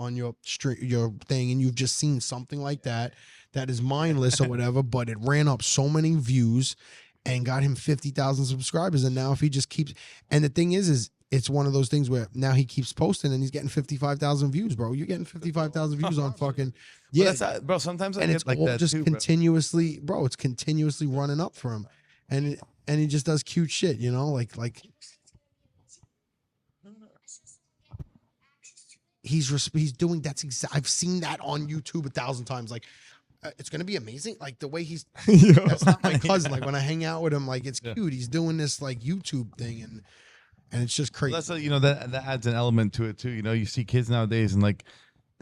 Speaker 2: your thing and you've just seen something like that is mindless or whatever, but it ran up so many views and got him 50,000 subscribers, and now if he just keeps, and the thing is it's one of those things where now he keeps posting and he's getting 55,000 views, bro. You're getting 55,000 views on fucking
Speaker 1: Yeah, bro. Sometimes I
Speaker 2: and
Speaker 1: get
Speaker 2: it's
Speaker 1: like
Speaker 2: all
Speaker 1: that
Speaker 2: just
Speaker 1: too, bro.
Speaker 2: continuously, bro. It's continuously running up for him, and he just does cute shit, you know, like he's doing I've seen that on YouTube 1,000 times. Like it's gonna be amazing. Like the way he's that's not my cousin. Like when I hang out with him, like it's cute. He's doing this like YouTube thing and it's just crazy.
Speaker 1: Well, that's you know that adds an element to it too. You know, you see kids nowadays and like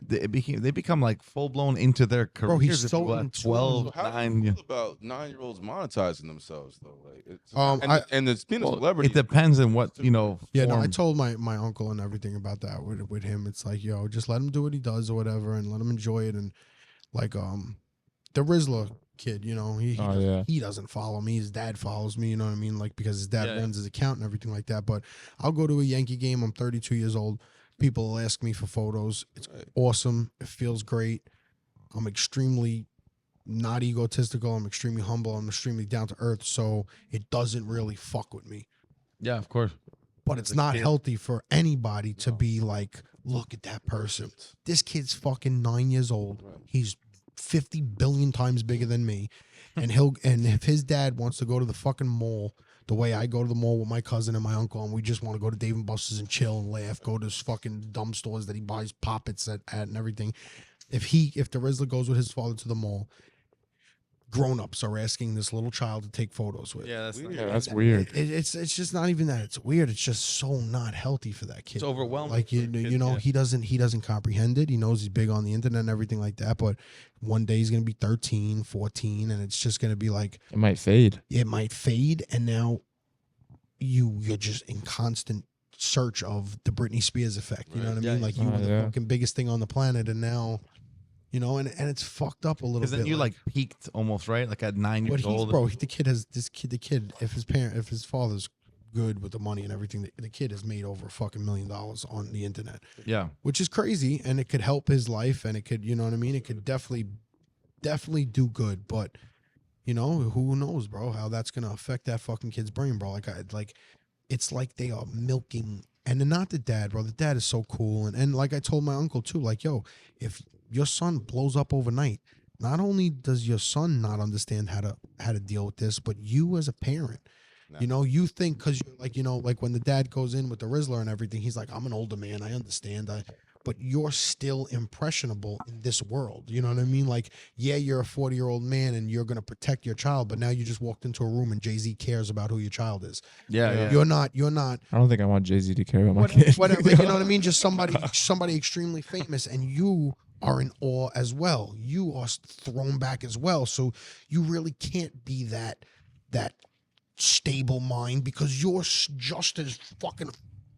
Speaker 1: they become like full blown into their careers.
Speaker 2: Bro, he's
Speaker 1: if
Speaker 2: so
Speaker 1: you will, at
Speaker 2: into
Speaker 1: 12,
Speaker 3: so how do
Speaker 1: 9.
Speaker 3: you
Speaker 1: yeah.
Speaker 3: feel about 9-year-olds monetizing themselves though? Like, it's, and it's being a
Speaker 1: Well,
Speaker 3: celebrity.
Speaker 1: it depends on what you know.
Speaker 2: Yeah, no, I
Speaker 1: form.
Speaker 2: told my uncle and everything about that with him. It's like, yo, just let him do what he does or whatever, and let him enjoy it. And like the Rizzler kid, you know, he doesn't follow me. His dad follows me. You know what I mean? Like because his dad runs his account and everything like that. But I'll go to a Yankee game. I'm 32 years old. People will ask me for photos. It's awesome. It feels great. I'm extremely not egotistical. I'm extremely humble. I'm extremely down to earth. So it doesn't really fuck with me.
Speaker 1: Yeah, of course.
Speaker 2: But it's not healthy for anybody to be like, look at that person. This kid's fucking 9 years old. He's 50 billion times bigger than me. And if his dad wants to go to the fucking mall the way I go to the mall with my cousin and my uncle, and we just want to go to Dave & Buster's and chill and laugh, go to fucking dumb stores that he buys poppets at and everything. If the Rizzler goes with his father to the mall, grown-ups are asking this little child to take photos with.
Speaker 1: Yeah,
Speaker 4: that's weird.
Speaker 2: It's just not even that it's weird. It's just so not healthy for that kid.
Speaker 1: It's overwhelming.
Speaker 2: Like
Speaker 1: for a kid,
Speaker 2: you know,
Speaker 1: yeah.
Speaker 2: he doesn't comprehend it. He knows he's big on the internet and everything like that. But one day he's gonna be 13, 14, and it's just gonna be like
Speaker 4: It might fade.
Speaker 2: it might fade, and now you're just in constant search of the Britney Spears effect. You know what I mean? Like you were the fucking biggest thing on the planet, and now. You know, and it's fucked up a little bit.
Speaker 1: Because then you like peaked almost, right? Like at 9
Speaker 2: But
Speaker 1: years old.
Speaker 2: the kid, if his father's good with the money and everything, the kid has made over fucking $1 million on the internet.
Speaker 1: Yeah.
Speaker 2: Which is crazy, and it could help his life, and it could, you know what I mean? It could definitely do good, but you know, who knows, bro, how that's gonna affect that fucking kid's brain, bro. It's like they are milking, and not the dad, bro. The dad is so cool, and like I told my uncle too, like, yo, if your son blows up overnight, not only does your son not understand how to deal with this, but you as a parent, you know, you think because you're like, you know, like when the dad goes in with the Rizzler and everything, he's like, I'm an older man, I understand, but you're still impressionable in this world. You know what I mean? Like, yeah, you're a 40-year-old man and you're gonna protect your child, but now you just walked into a room and Jay-Z cares about who your child is.
Speaker 1: Yeah.
Speaker 2: You're not.
Speaker 4: I don't think I want Jay-Z to care about my kid.
Speaker 2: Whatever, you know what I mean? Just somebody extremely famous, and you are in awe as well. You are thrown back as well. So you really can't be that stable mind because you're just as fucking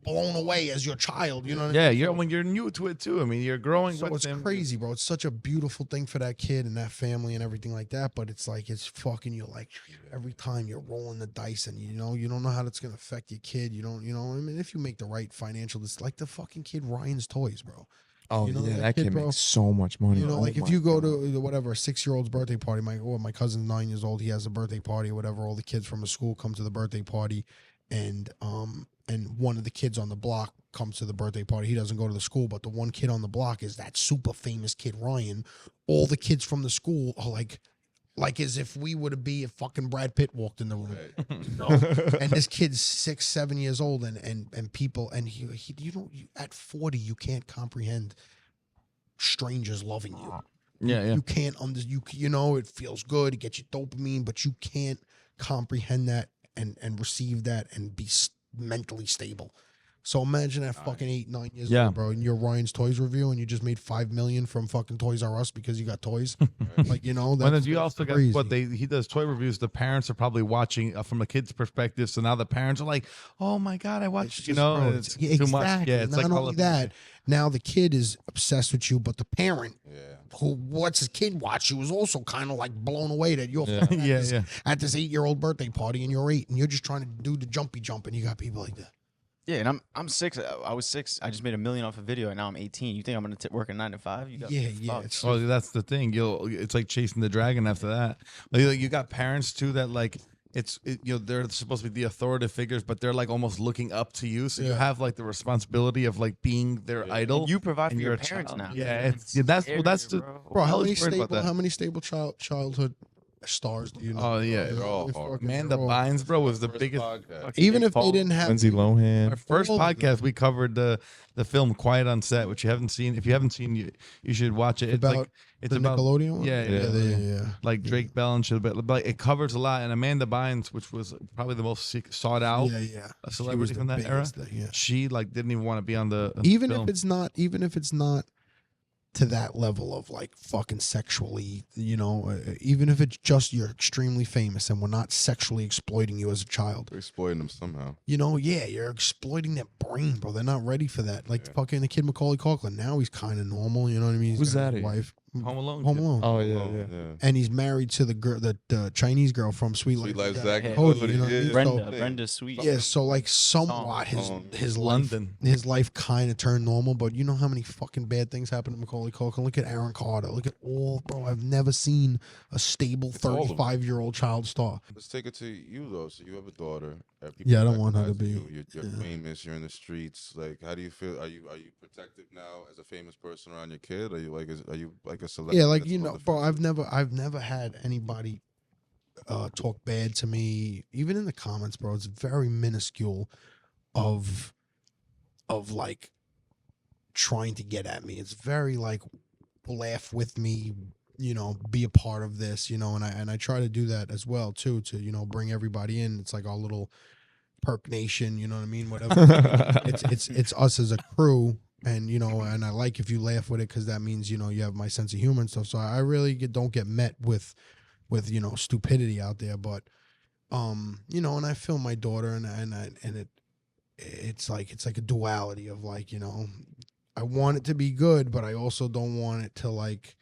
Speaker 2: blown away as your child. You know what I mean?
Speaker 1: Yeah, you're new to it too. I mean, you're growing
Speaker 2: So
Speaker 1: with
Speaker 2: it's
Speaker 1: him.
Speaker 2: crazy, bro. It's such a beautiful thing for that kid and that family and everything like that. But it's like it's fucking you. Like every time you're rolling the dice, and you don't know how that's gonna affect your kid. You don't, I mean, if you make the right financial, it's like the fucking kid Ryan's Toys, bro.
Speaker 4: Oh,
Speaker 2: You know
Speaker 4: yeah,
Speaker 2: that
Speaker 4: that
Speaker 2: kid,
Speaker 4: kid
Speaker 2: bro?
Speaker 4: makes so much money.
Speaker 2: You know,
Speaker 4: Oh
Speaker 2: like if
Speaker 4: my
Speaker 2: you go
Speaker 4: God.
Speaker 2: to whatever a 6-year-old's birthday party, my cousin's 9 years old. He has a birthday party or whatever. All the kids from his school come to the birthday party, and one of the kids on the block comes to the birthday party. He doesn't go to the school, but the one kid on the block is that super famous kid Ryan. All the kids from the school are like as if we were to be if fucking Brad Pitt walked in the room. You know? And this kid's 6, 7 years old, and people, and he at 40 you can't comprehend strangers loving you.
Speaker 1: Yeah.
Speaker 2: You can't you know, it feels good, it gets you dopamine, but you can't comprehend that and receive that and be mentally stable. So imagine that fucking 8, 9 years old, bro, and you're Ryan's Toys review, and you just made $5 million from fucking Toys R Us because you got toys. Like, you know,
Speaker 1: Well, then
Speaker 2: that's
Speaker 1: you also got
Speaker 2: crazy.
Speaker 1: what he does toy reviews. The parents are probably watching from a kid's perspective, so now the parents are like, "Oh my god, I watched."
Speaker 2: It's
Speaker 1: You
Speaker 2: just,
Speaker 1: know,
Speaker 2: bro,
Speaker 1: it's
Speaker 2: yeah,
Speaker 1: too much.
Speaker 2: exactly.
Speaker 1: Yeah, it's
Speaker 2: Not
Speaker 1: like all
Speaker 2: only
Speaker 1: of
Speaker 2: that. Now the kid is obsessed with you, but the parent
Speaker 3: Yeah.
Speaker 2: who what's his kid watch you is also kind of like blown away that you're
Speaker 1: Yeah.
Speaker 2: fucking
Speaker 1: Yeah,
Speaker 2: at this 8-year-old birthday party and you're 8 and you're just trying to do the jumpy jump and you got people like that.
Speaker 6: Yeah, and I'm 6. I was 6. I just made $1 million off a video, and now I'm 18. You think I'm gonna work a 9 to 5? You got fucked.
Speaker 1: Well, that's the thing. It's like chasing the dragon after that. Like, you got parents too that like they're supposed to be the authoritative figures, but they're like almost looking up to you. So you have like the responsibility of like being their idol.
Speaker 6: You provide
Speaker 1: and
Speaker 6: for
Speaker 1: you're
Speaker 6: your
Speaker 1: a
Speaker 6: parents
Speaker 1: child.
Speaker 6: now.
Speaker 1: Yeah, that's the
Speaker 2: Bro,
Speaker 1: I
Speaker 2: how
Speaker 1: was
Speaker 2: many
Speaker 1: worried about
Speaker 2: stable
Speaker 1: that.
Speaker 2: how many stable stars do you know?
Speaker 1: Oh yeah,
Speaker 3: They're all
Speaker 2: Fucking-
Speaker 3: hard.
Speaker 1: man,
Speaker 2: they're
Speaker 1: the
Speaker 2: all-
Speaker 1: Vines, bro, was the
Speaker 3: First
Speaker 1: biggest.
Speaker 3: podcast.
Speaker 1: fucking
Speaker 2: Even
Speaker 1: Jake
Speaker 2: if they
Speaker 1: Paul.
Speaker 2: didn't have
Speaker 4: Lindsay Lohan.
Speaker 1: Our first
Speaker 2: all of
Speaker 1: podcast, we covered the film Quiet on Set, which you haven't seen. If you haven't seen, you should watch it. It's
Speaker 2: about
Speaker 1: like it's
Speaker 2: the
Speaker 1: about
Speaker 2: Nickelodeon one?
Speaker 1: yeah.
Speaker 2: Yeah.
Speaker 1: Like Drake Bell and shit, but it covers a lot. And Amanda Bynes, which was probably the most sought out
Speaker 2: Yeah.
Speaker 1: a
Speaker 2: She
Speaker 1: celebrity
Speaker 2: was the
Speaker 1: from that era,
Speaker 2: biggest thing, yeah.
Speaker 1: she like didn't even want to be on the
Speaker 2: Even
Speaker 1: film.
Speaker 2: if it's not to that level of like fucking sexually, you know, even if it's just you're extremely famous and we're not sexually exploiting you as a child.
Speaker 3: They're exploiting them somehow.
Speaker 2: You know, yeah, you're exploiting their brain, bro. They're not ready for that. Like fucking the kid Macaulay Culkin. Now he's kind of normal. You know what I mean? He's
Speaker 4: Who's
Speaker 2: got his
Speaker 4: that?
Speaker 2: wife,
Speaker 1: Home Alone.
Speaker 2: Home
Speaker 1: kid.
Speaker 2: Alone.
Speaker 4: Oh yeah.
Speaker 2: And he's married to the girl, the Chinese girl from Sweet
Speaker 3: Sweet
Speaker 2: Life.
Speaker 3: Life Zach
Speaker 6: Yeah.
Speaker 2: Cody,
Speaker 3: Cody,
Speaker 2: you know what I mean?
Speaker 6: Brenda,
Speaker 2: So-
Speaker 6: Brenda Sweet.
Speaker 2: Yeah, so like somewhat his life
Speaker 1: London.
Speaker 2: his life kind of turned normal, but you know how many fucking bad things happen to Macaulay Culkin? Look at Aaron Carter. Look at bro. I've never seen a stable
Speaker 3: all of them.
Speaker 2: 35-year-old child star.
Speaker 3: Let's take it to you though. So you have a daughter. People
Speaker 2: Yeah, I don't want her to
Speaker 3: recognize
Speaker 2: be-
Speaker 3: you. You're famous. You're in the streets. Like, how do you feel? Are you protective now as a famous person around your kid? Are you like a celebrity?
Speaker 2: Yeah, like
Speaker 3: that's
Speaker 2: you
Speaker 3: on
Speaker 2: know,
Speaker 3: the
Speaker 2: bro.
Speaker 3: fence?
Speaker 2: I've never had anybody talk bad to me, even in the comments, bro. It's very minuscule of like trying to get at me. It's very like laugh with me, you know, be a part of this, you know, and I try to do that as well too, to, you know, bring everybody in. It's like our little Perk Nation, you know what I mean? Whatever. it's us as a crew. And, you know, and I like if you laugh with it because that means, you know, you have my sense of humor and stuff. So I really don't get met with, you know, stupidity out there. But, you know, and I film my daughter and it's like a duality of like, you know, I want it to be good, but I also don't want it to like,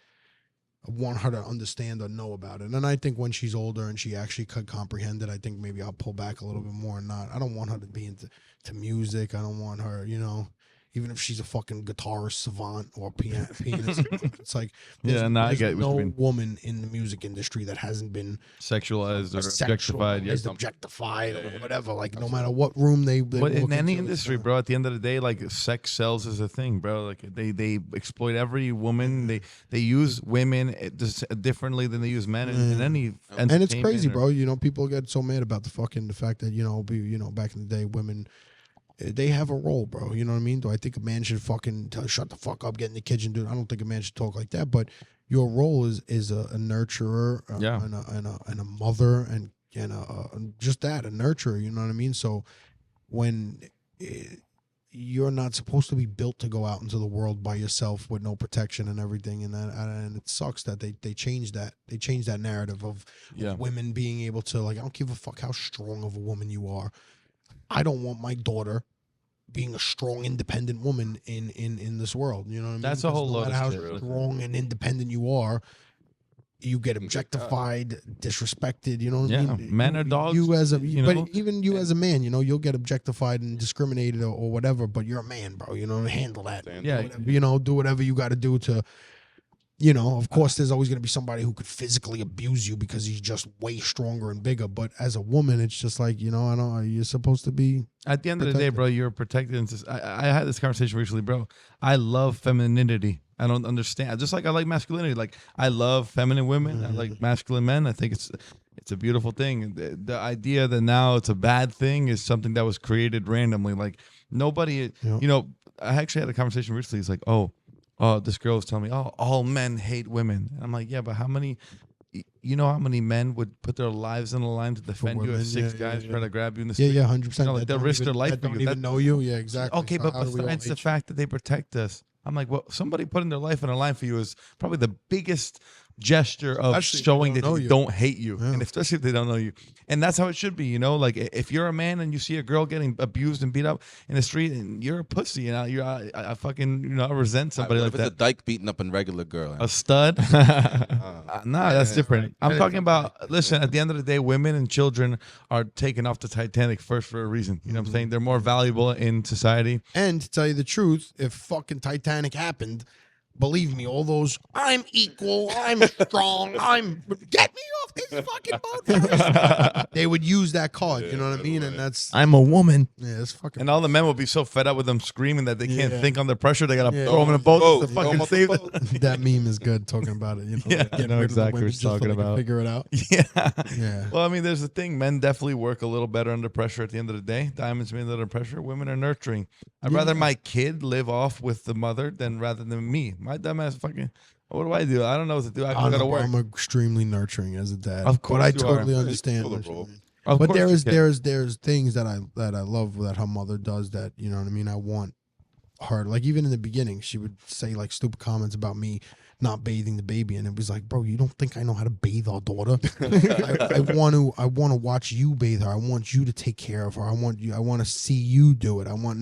Speaker 2: I want her to understand or know about it. And I think when she's older and she actually could comprehend it, I think maybe I'll pull back a little bit more and not. I don't want her to be into music. I don't want her, you know, even if she's a fucking guitarist savant or pianist. It's like,
Speaker 1: Yeah, no, I get what you
Speaker 2: no
Speaker 1: mean.
Speaker 2: woman in the music industry that hasn't been
Speaker 1: sexualized or objectified. Yeah.
Speaker 2: objectified or whatever. Like no matter what room they
Speaker 1: But
Speaker 2: walk
Speaker 1: in any
Speaker 2: into,
Speaker 1: industry, bro, at the end of the day, like sex sells as a thing, bro. Like they exploit every woman. They use women just differently than they use men in any.
Speaker 2: and it's crazy,
Speaker 1: entertainment or-
Speaker 2: bro. You know, people get so mad about the fact that you know, back in the day, women. They have a role, bro. You know what I mean? Do I think a man should fucking shut the fuck up, get in the kitchen, dude? I don't think a man should talk like that. But your role is a nurturer, and a mother, and just that, a nurturer. You know what I mean? So when you're not supposed to be built to go out into the world by yourself with no protection and everything, and it sucks that they changed that. They changed that narrative of women being able to, like, I don't give a fuck how strong of a woman you are. I don't want my daughter being a strong, independent woman in this world. You know what I mean?
Speaker 1: That's a whole
Speaker 2: no
Speaker 1: load
Speaker 2: matter how
Speaker 1: of shit.
Speaker 2: strong and independent you are, you get objectified, disrespected. You know what I
Speaker 1: Yeah,
Speaker 2: mean?
Speaker 1: men are dogs.
Speaker 2: You as a,
Speaker 1: know?
Speaker 2: but even you as a man, you'll get objectified and discriminated or whatever. But you're a man, bro. Handle that.
Speaker 1: Yeah.
Speaker 2: Whatever, do whatever you got to do to. Of course, there's always going to be somebody who could physically abuse you because he's just way stronger and bigger. But as a woman, it's just like, I don't. You're supposed to be.
Speaker 1: At the end of the day, bro, you're protected. And I had this conversation recently, bro. I love femininity. I don't understand. Just like I like masculinity. Like I love feminine women. I like masculine men. I think it's a beautiful thing. The idea that now it's a bad thing is something that was created randomly. Like nobody, I actually had a conversation recently. It's like, oh, this girl was telling me, oh, all men hate women. And I'm like, yeah, but how many men would put their lives on the line to defend you if six guys try to grab you in the street?
Speaker 2: Yeah, 100%.
Speaker 1: Like they'll risk their life
Speaker 2: that
Speaker 1: for
Speaker 2: don't
Speaker 1: you.
Speaker 2: even know you. Yeah, exactly.
Speaker 1: Okay, but besides the fact that they protect us, I'm like, well, somebody putting their life on the line for you is probably the biggest gesture of showing that they don't hate you, and especially if they don't know you. And that's how it should be, like if you're a man and you see a girl getting abused and beat up in the street and you're a pussy, I fucking I resent somebody like that.
Speaker 3: A dyke beating up a regular girl,
Speaker 1: a stud. Nah, that's different. I'm talking about, listen, at the end of the day, women and children are taken off the Titanic first for a reason. You know what I'm saying? They're more valuable in society.
Speaker 2: And to tell you the truth, if fucking Titanic happened, believe me, all those I'm equal, I'm strong, get me off this fucking boat. They would use that card, you know what I mean? And that's
Speaker 4: I'm a woman.
Speaker 2: Yeah, it's fucking.
Speaker 1: And all the men will be so fed up with them screaming that they can't think under pressure. They gotta throw them in a boat to fucking save them.
Speaker 2: That meme is good talking about it.
Speaker 1: Yeah,
Speaker 2: I know
Speaker 4: exactly what you're talking about.
Speaker 2: Figure it out.
Speaker 1: Yeah. Well, I mean, there's the thing. Men definitely work a little better under pressure. At the end of the day, diamonds men under pressure. Women are nurturing. I'd rather my kid live off with the mother than rather than me. My dumbass fucking. What do I do? I don't know what to do. I gotta work.
Speaker 2: I'm extremely nurturing as a dad.
Speaker 1: Of course,
Speaker 2: but I
Speaker 1: you
Speaker 2: totally
Speaker 1: are.
Speaker 2: understand.
Speaker 1: Of
Speaker 2: But
Speaker 1: course
Speaker 2: there's things that I love that her mother does that, you know what I mean? I want her, like even in the beginning, she would say like stupid comments about me not bathing the baby, and it was like, bro, you don't think I know how to bathe our daughter? I want to watch you bathe her. I want you to take care of her. I want to see you do it. I want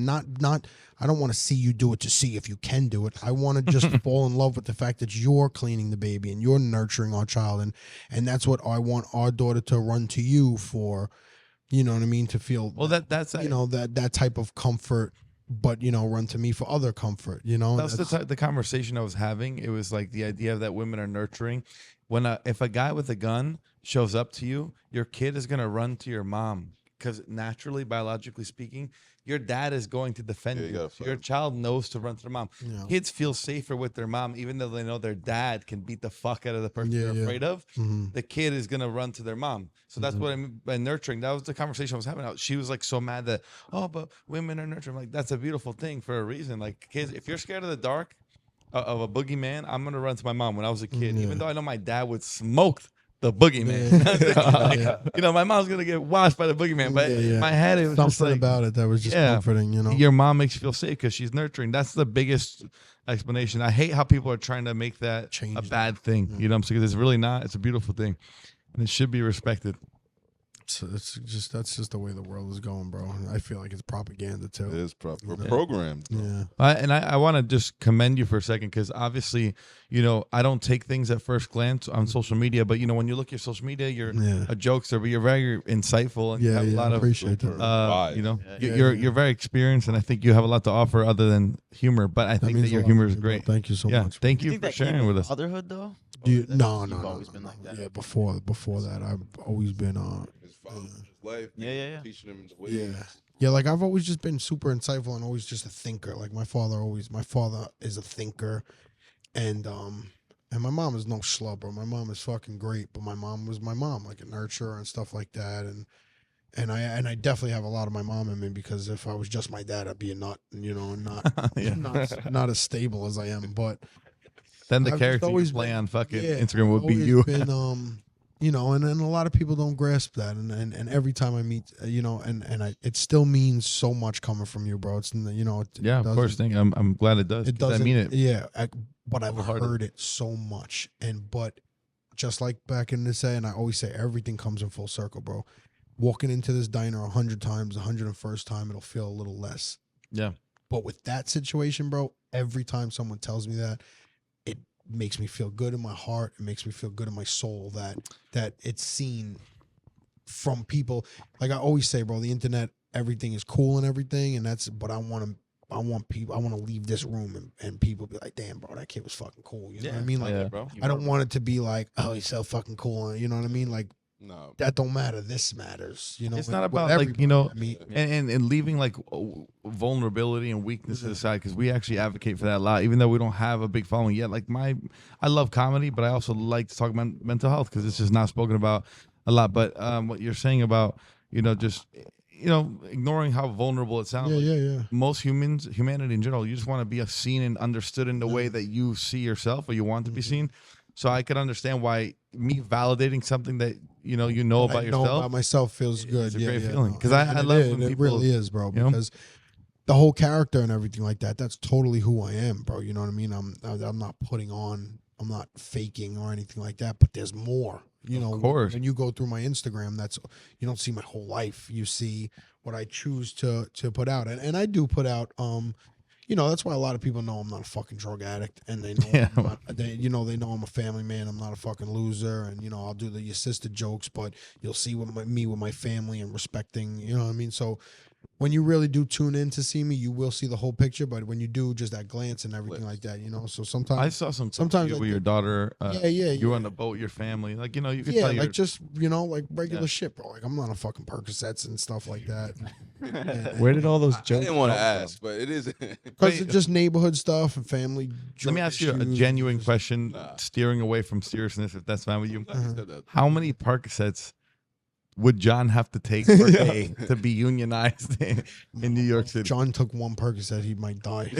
Speaker 2: I don't want to see you do it to see if you can do it. I want to just fall in love with the fact that you're cleaning the baby and you're nurturing our child, and that's what I want our daughter to run to you for. You know what I mean? To feel
Speaker 1: that's
Speaker 2: that type of comfort. But run to me for other comfort.
Speaker 1: That's the conversation I was having. It was like the idea that women are nurturing. When if a guy with a gun shows up to you, your kid is gonna run to your mom because naturally, biologically speaking, your dad is going to defend you. So your child knows to run to their mom. Yeah. Kids feel safer with their mom, even though they know their dad can beat the fuck out of the person they're afraid of. Mm-hmm. The kid is gonna run to their mom. So that's what I mean by nurturing. That was the conversation I was having. She was like so mad that, but women are nurturing. Like that's a beautiful thing for a reason. Like kids, if you're scared of the dark, of a boogeyman, I'm gonna run to my mom when I was a kid, even though I know my dad would smoke the boogeyman. My mom's gonna get washed by the boogeyman, but in my head it was
Speaker 2: something
Speaker 1: just like,
Speaker 2: about it that was just comforting.
Speaker 1: Your mom makes you feel safe because she's nurturing. That's the biggest explanation. I hate how people are trying to make that a bad thing. You know what I'm saying? It's really not. It's a beautiful thing, and it should be respected.
Speaker 2: So that's just the way the world is going, bro. I feel like it's propaganda too.
Speaker 3: It is programmed.
Speaker 2: Yeah.
Speaker 1: And I want to just commend you for a second because obviously, I don't take things at first glance on social media, but when you look at your social media, you're a jokester, but you're very insightful and you have a lot of
Speaker 2: appreciate that.
Speaker 1: You're very experienced, and I think you have a lot to offer other than humor. But I think that your humor is great.
Speaker 2: Thank you so much.
Speaker 1: Thank you for sharing with us.
Speaker 6: Fatherhood though?
Speaker 2: No.
Speaker 6: Always been like that.
Speaker 2: Yeah, before that, I've always been
Speaker 3: His life, teaching him the ways.
Speaker 2: Yeah, like I've always just been super insightful and always just a thinker. Like my father is a thinker, and my mom is no schlub, bro. My mom is fucking great, but my mom was my mom, like a nurturer and stuff like that, and I definitely have a lot of my mom in me because if I was just my dad, I'd be a nut, not as stable as I am, but.
Speaker 1: Then the character you play on fucking Instagram would be you.
Speaker 2: Been, and a lot of people don't grasp that, and every time I meet, it still means so much coming from you, bro. It's
Speaker 1: of course. I'm glad it does.
Speaker 2: It does.
Speaker 1: I mean it.
Speaker 2: Yeah, but I've heard it so much, but just like back in the day, and I always say everything comes in full circle, bro. Walking into this diner 100 times, 101st time, it'll feel a little less.
Speaker 1: Yeah.
Speaker 2: But with that situation, bro, every time someone tells me that, it makes me feel good in my heart. It makes me feel good in my soul that it's seen from people. Like I always say, bro, the internet, everything is cool and everything, and but I want to leave this room and people be like, damn, bro, that kid was fucking cool. You know what I mean? Like,
Speaker 4: Yeah.
Speaker 1: bro.
Speaker 2: I don't want it to be like, oh, he's so fucking cool. You know what I mean? Like,
Speaker 3: No.
Speaker 2: that don't matter. This matters. You know,
Speaker 1: It's
Speaker 2: with-
Speaker 1: not
Speaker 2: with
Speaker 1: about like, you know,
Speaker 2: everybody. I mean,
Speaker 1: and leaving like vulnerability and weakness aside, because we actually advocate for that a lot, even though we don't have a big following yet. Like I love comedy, but I also like to talk about mental health because it's just not spoken about a lot. But what you're saying about, you know, just, you know, ignoring how vulnerable it sounds.
Speaker 2: yeah.
Speaker 1: Most humanity in general, you just want to be seen and understood in the way that you see yourself or you want to be seen. So I could understand why me validating something that you know about
Speaker 2: I know
Speaker 1: yourself.
Speaker 2: about myself feels good.
Speaker 1: It's a
Speaker 2: yeah,
Speaker 1: great
Speaker 2: yeah,
Speaker 1: feeling.
Speaker 2: no.
Speaker 1: 'Cause
Speaker 2: And
Speaker 1: I
Speaker 2: it
Speaker 1: love
Speaker 2: is,
Speaker 1: when
Speaker 2: it
Speaker 1: people,
Speaker 2: really is, bro.
Speaker 1: you know?
Speaker 2: Because the whole character and everything like that, that's totally who I am, bro. You know what I mean? I'm not putting on, I'm not faking or anything like that. But there's more. You know,
Speaker 1: course.
Speaker 2: when you go through my Instagram, you don't see my whole life. You see what I choose to put out, and I do put out. You know, that's why a lot of people know I'm not a fucking drug addict, and they know they know I'm a family man. I'm not a fucking loser, and you know I'll do the assisted jokes, but you'll see me with my family and respecting. You know what I mean? So when you really do tune in to see me, you will see the whole picture. But when you do just that glance and everything like that, you know. So sometimes
Speaker 1: I saw sometimes
Speaker 2: sometimes I
Speaker 1: with your daughter. You were on the boat, with your family, like you know, you could
Speaker 2: yeah,
Speaker 1: tell
Speaker 2: like
Speaker 1: you're
Speaker 2: just like regular shit, bro. Like I'm not on fucking Percocets and stuff like that.
Speaker 4: Where did all those
Speaker 3: I
Speaker 4: jokes
Speaker 3: didn't want to
Speaker 4: come from?
Speaker 3: ask, but it is.
Speaker 2: Because it's just neighborhood stuff and family.
Speaker 1: Let me ask you a
Speaker 2: issues.
Speaker 1: genuine question, steering away from seriousness, if that's fine with you. How many Percocets would John have to take per day to be unionized in New York City?
Speaker 2: John took one Percocet, he might die.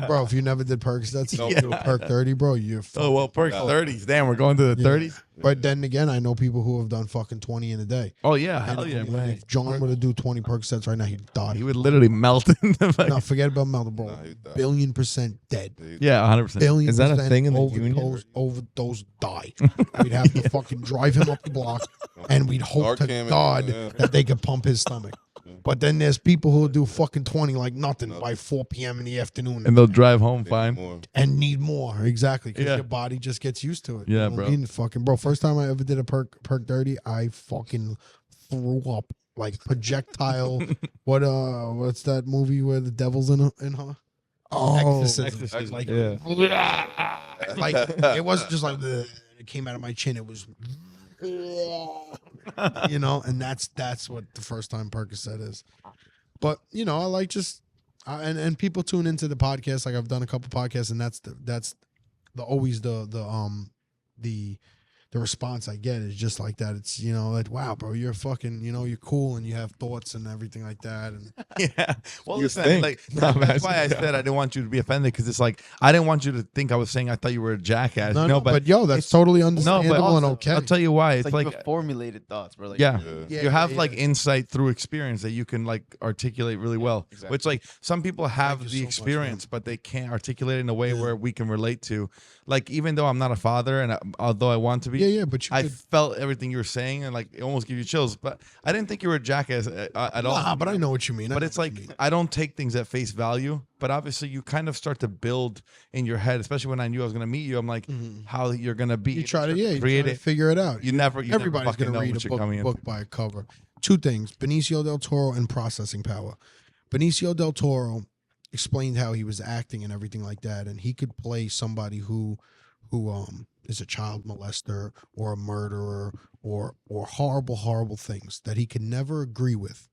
Speaker 2: Bro, if you never did Percocets, you do a Perk 30, bro, you're
Speaker 1: Oh well, Perk 30s. Damn, we're going to the 30s.
Speaker 2: But then again, I know people who have done fucking 20 in a day.
Speaker 1: Oh yeah,
Speaker 2: And
Speaker 1: hell yeah.
Speaker 2: if John were to do 20 Percocets right now, he'd die.
Speaker 1: He would literally melt in the fucking.
Speaker 2: No, forget about Melda, bro. $1,000,000,000 dead.
Speaker 1: Yeah, 100%.
Speaker 2: $1,000,000,000
Speaker 4: Is that a thing in the
Speaker 2: overdose, die. We'd have to fucking drive him up the block, and we'd hope to
Speaker 3: Narcan,
Speaker 2: God
Speaker 3: yeah.
Speaker 2: that they could pump his stomach. But then there's people who do fucking 20 like nothing by 4 p.m. in the afternoon
Speaker 1: And they'll drive home fine.
Speaker 2: and need more. Exactly. Because
Speaker 1: Yeah.
Speaker 2: your body just gets used to it.
Speaker 1: Yeah,
Speaker 2: You know what I
Speaker 1: bro.
Speaker 2: mean? Fucking, bro, first time I ever did a perk 30, I fucking threw up. Like projectile. What's that movie where the devil's in her?
Speaker 4: Oh,
Speaker 2: Exorcism. Like,
Speaker 4: yeah.
Speaker 2: like it wasn't just like it came out of my chin. It was you know, and that's what the first time Percocet is. But you know, I like just and people tune into the podcast. Like I've done a couple podcasts, and that's always the response I get is just like that. It's, you know, like, wow, bro, you're fucking, you know, you're cool and you have thoughts and everything like that. And
Speaker 1: Yeah. Well,
Speaker 4: You
Speaker 1: listen,
Speaker 4: think.
Speaker 1: like
Speaker 4: No, man,
Speaker 1: that's why I said I didn't want you to be offended because it's like I didn't want you to think I was saying I thought you were a jackass.
Speaker 2: no,
Speaker 1: but
Speaker 2: but yo, that's totally
Speaker 1: no,
Speaker 2: understandable
Speaker 1: but
Speaker 2: and okay.
Speaker 1: I'll tell you why.
Speaker 6: It's
Speaker 1: It's
Speaker 6: like,
Speaker 1: like
Speaker 6: you have formulated thoughts, bro. Like,
Speaker 1: yeah.
Speaker 2: Yeah,
Speaker 1: You have
Speaker 2: yeah,
Speaker 1: like
Speaker 2: yeah.
Speaker 1: insight through experience that you can like articulate really well.
Speaker 6: exactly.
Speaker 1: Which like some people have
Speaker 2: you
Speaker 1: the
Speaker 2: so much,
Speaker 1: experience, but they can't articulate it in a way where we can relate to. Like even though I'm not a father, and although I want to be,
Speaker 2: Yeah, but you
Speaker 1: I
Speaker 2: could,
Speaker 1: felt everything you were saying, and like it almost give you chills. But I didn't think you were a jackass at all.
Speaker 2: nah, but I know what you mean. I
Speaker 1: But
Speaker 2: know
Speaker 1: it's
Speaker 2: what
Speaker 1: like
Speaker 2: you mean.
Speaker 1: I don't take things at face value. But obviously, you kind of start to build in your head, especially when I knew I was going to meet you. I'm like, how you're going to be.
Speaker 2: you try to, you
Speaker 1: create
Speaker 2: try to
Speaker 1: it.
Speaker 2: figure it out.
Speaker 1: You never
Speaker 2: Everybody's
Speaker 1: fucking
Speaker 2: going to
Speaker 1: know
Speaker 2: read
Speaker 1: what
Speaker 2: a
Speaker 1: you're coming
Speaker 2: book by a cover. Two things: Benicio del Toro and processing power. Benicio del Toro explained how he was acting and everything like that, and he could play somebody who is a child molester or a murderer or horrible things that he could never agree with,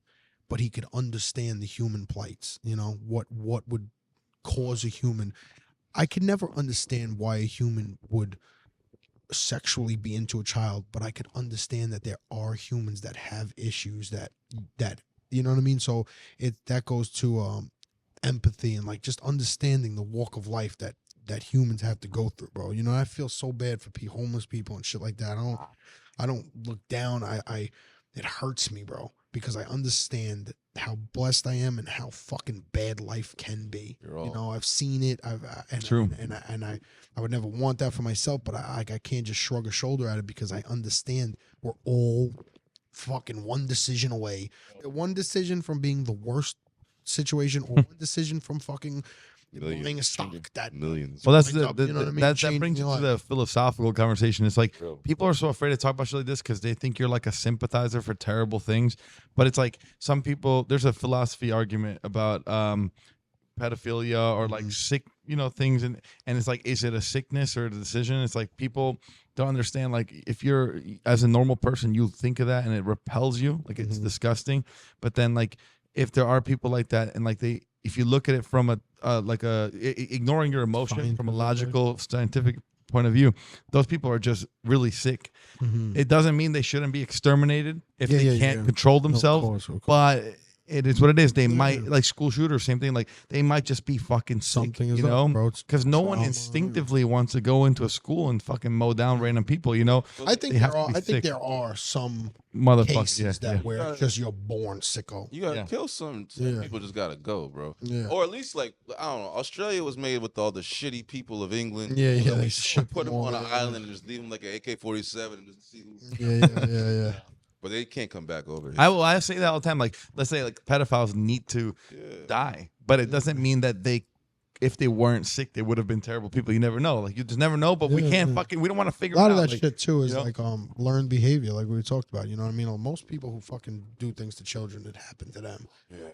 Speaker 2: but he could understand the human plights. You know what would cause a human. I could never understand why a human would sexually be into a child, but I could understand that there are humans that have issues that you know what I mean. So that goes to empathy and like just understanding the walk of life that humans have to go through, bro. You know, I feel so bad for homeless people and shit like that. I don't look down. It hurts me, bro, because I understand how blessed I am and how fucking bad life can be. You know, I've seen it.
Speaker 1: True.
Speaker 2: And I would never want that for myself, but I can't just shrug a shoulder at it because I understand we're all fucking one decision away. One decision from being the worst situation or one decision from fucking
Speaker 3: Millions.
Speaker 2: buying a stock that
Speaker 3: Millions.
Speaker 1: Well, that's
Speaker 2: winds up, you know what I mean,
Speaker 1: that
Speaker 2: changing
Speaker 1: brings you
Speaker 2: your
Speaker 1: to the philosophical conversation. It's like
Speaker 3: True.
Speaker 1: people are so afraid to talk about shit like this because they think you're like a sympathizer for terrible things. But it's like some people. There's a philosophy argument about pedophilia or like sick, things, and it's like, is it a sickness or a decision? It's like people don't understand. Like if you're as a normal person, you think of that and it repels you, like it's disgusting. But then like if there are people like that and like if you look at it from ignoring your emotion from a logical, scientific point of view, those people are just really sick. It doesn't mean they shouldn't be exterminated if they can't control themselves, but it is what it is. They might, like school shooters, same thing. Like they might just be fucking sick, because no one instinctively wants to go into a school and fucking mow down random people.
Speaker 2: I think there are some cases where it's just you're born sicko.
Speaker 3: You gotta kill some people. Just gotta go, bro.
Speaker 2: Yeah.
Speaker 3: Or at least like I don't know. Australia was made with all the shitty people of England.
Speaker 2: Yeah.
Speaker 3: They
Speaker 2: ship
Speaker 3: put them on an island and just leave them like an AK-47 and just see who's.
Speaker 2: Yeah.
Speaker 3: But they can't come back over here.
Speaker 1: I say that all the time. Like, let's say like pedophiles need to die, but it doesn't mean that if they weren't sick, they would have been terrible people. You never know. Like you just never know. But we can't we don't want to figure.
Speaker 2: A lot
Speaker 1: it out.
Speaker 2: of that shit too is like learned behavior, like we talked about. You know what I mean? Most people who fucking do things to children, it happened to them.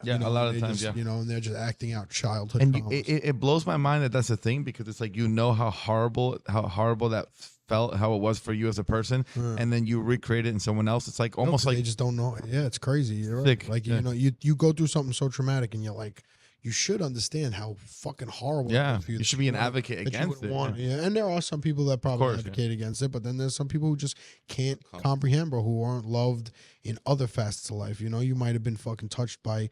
Speaker 1: Yeah, a lot of times.
Speaker 2: Just, and they're just acting out childhood.
Speaker 1: And it blows my mind that that's a thing, because it's like how horrible that felt, how it was for you as a person, and then you recreate it in someone else. It's like almost like
Speaker 2: they just don't know. Yeah, it's crazy. You're
Speaker 1: sick.
Speaker 2: Right. Like you go through something so traumatic, and you're like, you should understand how fucking horrible.
Speaker 1: Yeah,
Speaker 2: it is for
Speaker 1: you should be an advocate against it.
Speaker 2: And there are some people that probably advocate against it, but then there's some people who just can't comprehend, bro, who aren't loved in other facets of life. You might have been fucking touched by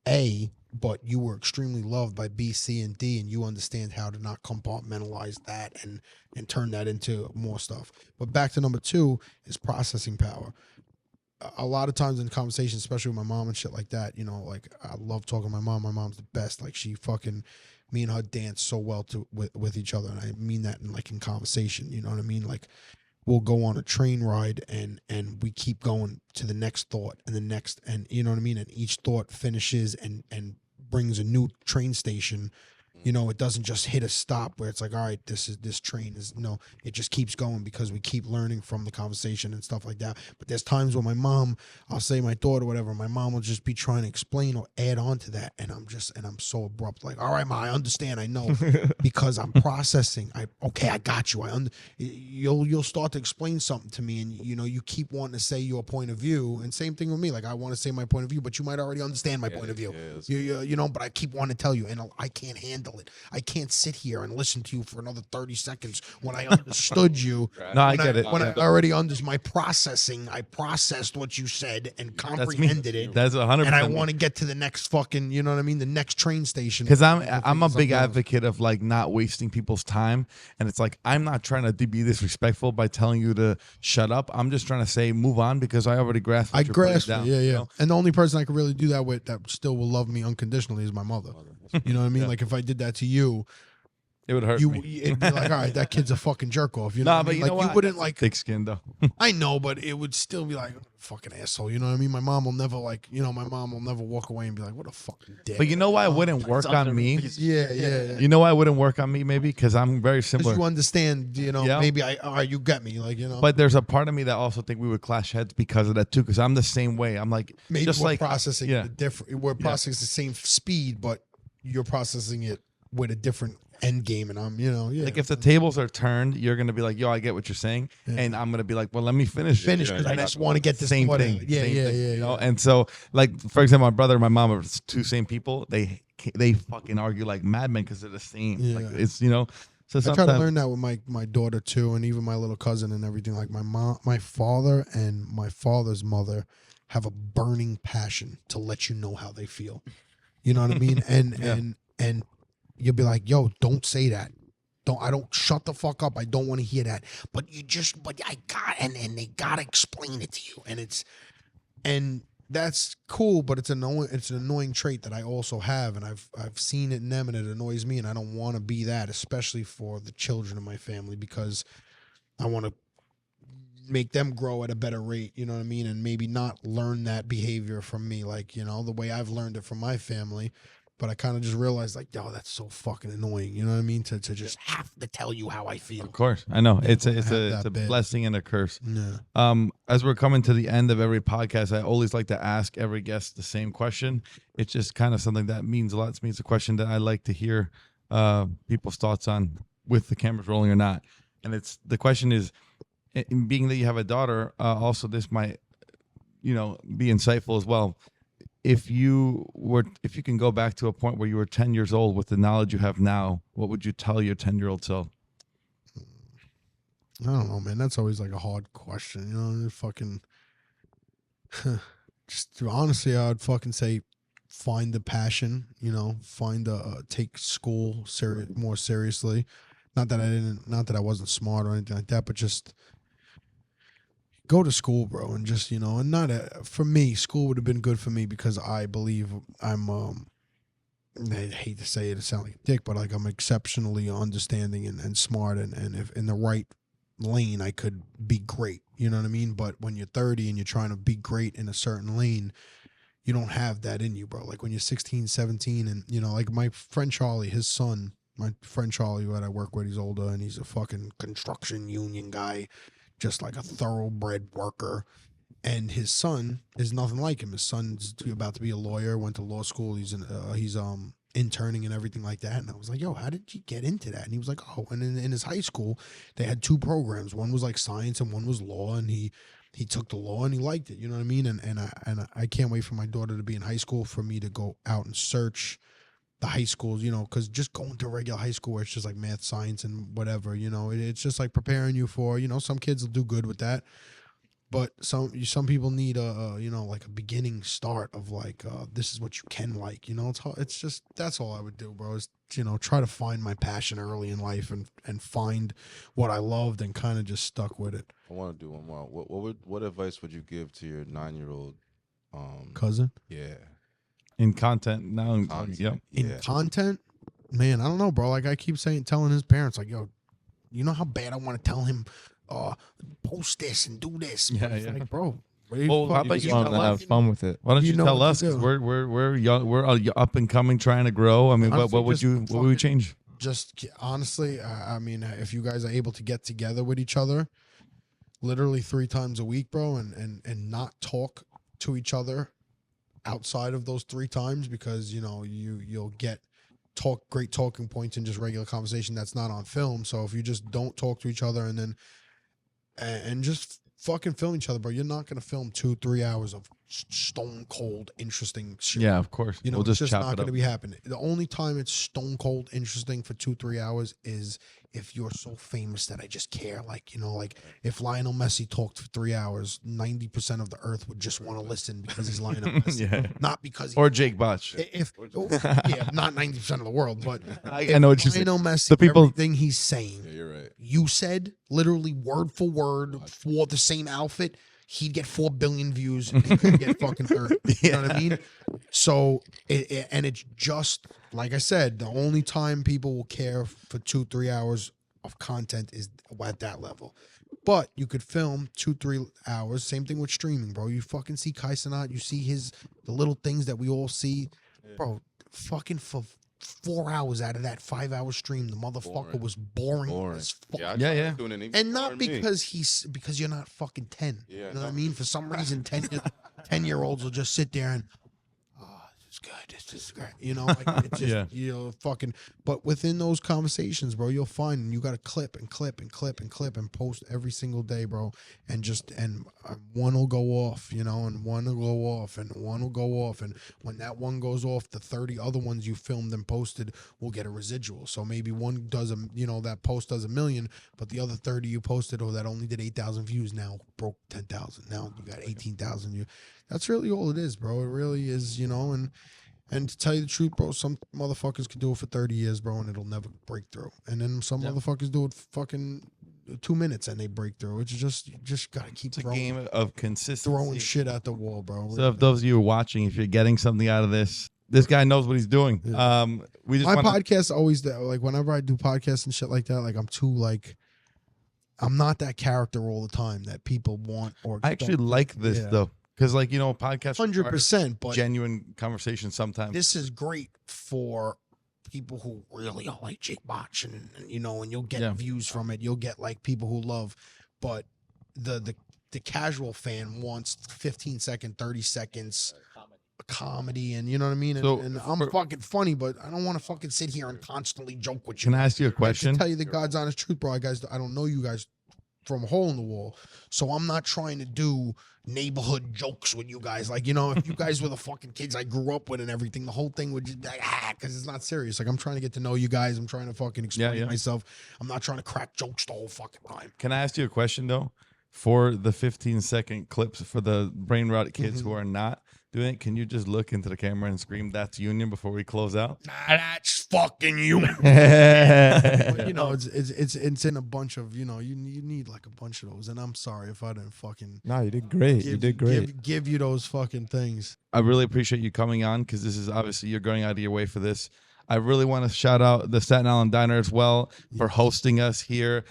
Speaker 2: A, but you were extremely loved by B, C, and D, and you understand how to not compartmentalize that and turn that into more stuff. But back to number 2 is processing power. A lot of times in conversations, especially with my mom and shit like that, like I love talking to my mom. My mom's the best. Like she fucking, me and her dance so well with each other, and I mean that in conversation. You know what I mean? Like we'll go on a train ride and we keep going to the next thought and the next, and you know what I mean? And each thought finishes and brings a new train station. It doesn't just hit a stop where it's like, all right, this train is, no, it just keeps going because we keep learning from the conversation and stuff like that. But there's times when my mom, I'll say my thought or whatever, my mom will just be trying to explain or add on to that. And I'm so abrupt, like, all right, Ma, I understand. I know, because I'm processing. I got you. You'll start to explain something to me, and you keep wanting to say your point of view. And same thing with me. Like I want to say my point of view, but you might already understand my point of view. But I keep wanting to tell you, and I can't handle it. I can't sit here and listen to you for another 30 seconds when I understood you.
Speaker 1: No, I get it.
Speaker 2: When I already understood my processing, I processed what you said and comprehended it.
Speaker 1: That's 100%.
Speaker 2: And I want to get to the next fucking, you know what I mean, the next train station.
Speaker 1: Because I'm a big advocate of like not wasting people's time, and it's like I'm not trying to be disrespectful by telling you to shut up. I'm just trying to say move on, because I already grasped.
Speaker 2: I grasped it, yeah. And the only person I could really do that with that still will love me unconditionally is my mother. You know what I mean? Like if I did that to you,
Speaker 1: it would hurt me.
Speaker 2: It'd be like, all right, that kid's a fucking jerk off. You know,
Speaker 1: but you know what?
Speaker 2: You wouldn't like
Speaker 1: thick skin though.
Speaker 2: I know, but it would still be like, fucking asshole. You know what I mean? My mom will never my mom will never walk away and be like, what a fucking dick.
Speaker 1: But you know why it wouldn't work on me?
Speaker 2: Yeah.
Speaker 1: You know why it wouldn't work on me? Maybe because I'm very similar.
Speaker 2: Because you understand, maybe all right, you get me,
Speaker 1: But there's a part of me that also think we would clash heads because of that too. Because I'm the same way. I'm like,
Speaker 2: maybe
Speaker 1: just
Speaker 2: we're
Speaker 1: like
Speaker 2: processing it different. We're processing the same speed, but you're processing it with a different end game, and I'm,
Speaker 1: like if the tables are turned, you're gonna be like, yo, I get what you're saying, and I'm gonna be like, well, let me finish
Speaker 2: because I just want to get this
Speaker 1: same thing.
Speaker 2: Yeah.
Speaker 1: And so, like for example, my brother and my mom are two same people. They fucking argue like madmen because they're the same. Like it's So
Speaker 2: I try to learn that with my daughter too, and even my little cousin and everything. Like my father and my father's mother have a burning passion to let you know how they feel. You know what I mean? And you'll be like, yo, don't say that. I don't shut the fuck up. I don't want to hear that. But I got, and they gotta explain it to you. And that's cool, but it's an annoying trait that I also have, and I've seen it in them, and it annoys me, and I don't want to be that, especially for the children of my family, because I want to make them grow at a better rate, you know what I mean? And maybe not learn that behavior from me, like, you know, the way I've learned it from my family. But I kind of just realized, like, yo, that's so fucking annoying. You know what I mean? To just have to tell you how I feel.
Speaker 1: Of course, I know
Speaker 2: Yeah,
Speaker 1: it's
Speaker 2: when I have
Speaker 1: a
Speaker 2: that bit.
Speaker 1: blessing and a curse.
Speaker 2: Yeah.
Speaker 1: As we're coming to the end of every podcast, I always like to ask every guest the same question. It's just kind of something that means a lot to me. It's a question that I like to hear people's thoughts on, with the cameras rolling or not. And the question is, being that you have a daughter, also this might, you know, be insightful as well. If you can go back to a point where you were 10 years old with the knowledge you have now, what would you tell your 10-year-old self?
Speaker 2: I don't know, man. That's always like a hard question. You know, fucking. Just honestly, I would fucking say, find the passion. You know, take school more seriously. Not that I wasn't smart or anything like that, but just go to school, bro, and just, you know, and for me, school would have been good for me because I believe I'm. I hate to say it sounds like a dick, but like I'm exceptionally understanding and smart, and if in the right lane I could be great, you know what I mean? But when you're 30 and you're trying to be great in a certain lane, you don't have that in you, bro. Like when you're 16, 17, and, you know, like my friend Charlie, his son, my friend Charlie, who I work with, he's older, and he's a fucking construction union guy, just like a thoroughbred worker. And his son is nothing like him. His son's about to be a lawyer, went to law school. He's interning and everything like that. And I was like, yo, how did you get into that? And he was like, oh, and in his high school, they had 2 programs. One was like science and one was law. And he took the law and he liked it. You know what I mean? And I can't wait for my daughter to be in high school, for me to go out and search the high schools, you know, because just going to regular high school where it's just like math, science, and whatever, you know, it's just like preparing you for, you know, some kids will do good with that. But some people need you know, like a beginning start of like, this is what you can like, you know. It's just, that's all I would do, bro, is, you know, try to find my passion early in life and find what I loved and kind of just stuck with it.
Speaker 3: I want to do one more. What advice would you give to your 9-year-old
Speaker 2: cousin?
Speaker 3: Yeah.
Speaker 1: In content now,
Speaker 3: yeah.
Speaker 2: In content, man, I don't know, bro. Like I keep telling his parents, like, yo, you know how bad I want to tell him, post this and do this.
Speaker 1: Yeah,
Speaker 2: But it's
Speaker 1: yeah.
Speaker 2: like, bro,
Speaker 1: Well, how about you
Speaker 4: want to have fun with it?
Speaker 1: Why don't you
Speaker 2: know
Speaker 1: tell
Speaker 2: what to
Speaker 1: us? 'Cause
Speaker 2: do.
Speaker 1: we're young, we're up and coming, trying to grow. I mean,
Speaker 2: Honestly,
Speaker 1: what would we change?
Speaker 2: Just honestly, I mean, if you guys are able to get together with each other, literally 3 times a week, bro, and not talk to each other outside of those 3 times, because, you know, you'll get great talking points in just regular conversation that's not on film. So if you just don't talk to each other and just fucking film each other, bro, you're not gonna film 2-3 hours of stone cold interesting shit.
Speaker 1: Yeah, of course.
Speaker 2: You know,
Speaker 1: we'll
Speaker 2: it's
Speaker 1: just
Speaker 2: just
Speaker 1: chop
Speaker 2: not
Speaker 1: it
Speaker 2: going
Speaker 1: up.
Speaker 2: to be happening. The only time it's stone cold interesting for 2-3 hours is if you're so famous that I just care. Like, you know, like if Lionel Messi talked for 3 hours, 90% of the earth would just want to listen because he's Lionel Messi,
Speaker 1: Yeah.
Speaker 2: not because
Speaker 1: Or Jake Botch.
Speaker 2: yeah, not 90% of the world, but
Speaker 1: I know what you said.
Speaker 2: Lionel Messi,
Speaker 1: The people-
Speaker 2: everything he's saying,
Speaker 3: Yeah, you're right.
Speaker 2: you said literally word for word for the same outfit, he'd get 4 billion views and he'd get fucking 30. You know what I mean? So, and it's just, like I said, the only time people will care for 2-3 hours of content is at that level. But you could film 2-3 hours. Same thing with streaming, bro. You fucking see Kai Cenat, you see the little things that we all see. Bro, fucking for 4 hours out of that 5-hour stream, the motherfucker was boring as fuck.
Speaker 3: Yeah, I
Speaker 1: Yeah,
Speaker 3: tried
Speaker 1: yeah.
Speaker 3: doing it, and he
Speaker 2: And not
Speaker 3: bored me.
Speaker 2: because you're not fucking 10.
Speaker 3: Yeah,
Speaker 2: You know what I
Speaker 3: no.
Speaker 2: mean? For some reason, 10-year-olds will just sit there and, oh, this is good. This is great. You know, like it's just,
Speaker 1: Yeah.
Speaker 2: you know, fucking, but within those conversations, bro, you'll find you got to clip and clip and clip and clip and post every single day, bro. And one will go off, you know, and one will go off and one will go off. And when that one goes off, the 30 other ones you filmed and posted will get a residual. So maybe one does that post does 1 million, but the other 30 you posted, that only did 8,000 views now broke 10,000. Now you got 18,000. That's really all it is, bro. It really is, you know, and to tell you the truth, bro, some motherfuckers can do it for 30 years, bro, and it'll never break through. And then some motherfuckers do it fucking 2 minutes and they break through. It's just, you just got to keep
Speaker 1: It's a game of consistency.
Speaker 2: throwing shit at the wall, bro.
Speaker 1: So if those of you who are watching, if you're getting something out of this guy knows what he's doing.
Speaker 2: Yeah.
Speaker 1: We just
Speaker 2: My
Speaker 1: wanna-
Speaker 2: podcast always, like, whenever I do podcasts and shit like that, like, I'm too, like, I'm not that character all the time that people want or
Speaker 1: I actually
Speaker 2: expect.
Speaker 1: like this
Speaker 2: Yeah.
Speaker 1: though, because like podcasts
Speaker 2: 100%, but
Speaker 1: genuine conversation sometimes.
Speaker 2: this is great for people who really are like Jakey Botch and and you'll get views from it. You'll get like people who love, but the casual fan wants 15-second, 30 seconds comedy, and you know what I mean. And,
Speaker 1: So,
Speaker 2: and I'm fucking funny, but I don't want to fucking sit here and constantly joke with you.
Speaker 1: Can I ask you a
Speaker 2: Like,
Speaker 1: question?
Speaker 2: to tell you the God's honest truth, bro, guys, I don't know you guys from a hole in the wall, so I'm not trying to do neighborhood jokes with you guys. Like, if you guys were the fucking kids I grew up with and everything, the whole thing would just be like, because it's not serious. Like, I'm trying to get to know you guys. I'm trying to fucking explain myself. I'm not trying to crack jokes the whole fucking time.
Speaker 1: Can I ask you a question though? For the 15-second clips for the brain rot kids who are not doing it, can you just look into the camera and scream "That's union" before we close out?
Speaker 2: Nah, that's fucking human. But, it's in a bunch of you need like a bunch of those. And I'm sorry if I didn't fucking.
Speaker 4: No, you did great. You did great.
Speaker 2: Give you those fucking things.
Speaker 1: I really appreciate you coming on because this is obviously you're going out of your way for this. I really want to shout out the Staten Island Diner as well for hosting us here.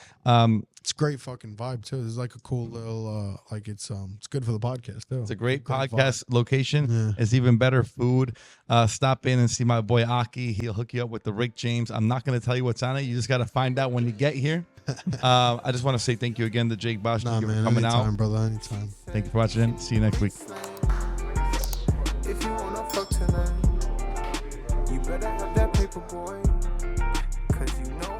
Speaker 2: It's a great fucking vibe too. There's like a cool little it's good for the podcast too.
Speaker 1: It's a great podcast location. Yeah. It's even better food. Stop in and see my boy Aki. He'll hook you up with the Rick James. I'm not going to tell you what's on it. You just got to find out when you get here. I just want to say thank you again to Jakey Botch for coming
Speaker 2: anytime,
Speaker 1: out.
Speaker 2: Brother, anytime.
Speaker 1: Thank you for watching. See you next week.
Speaker 5: If you wanna fuck tonight, you better have that paper, boy, 'cause you know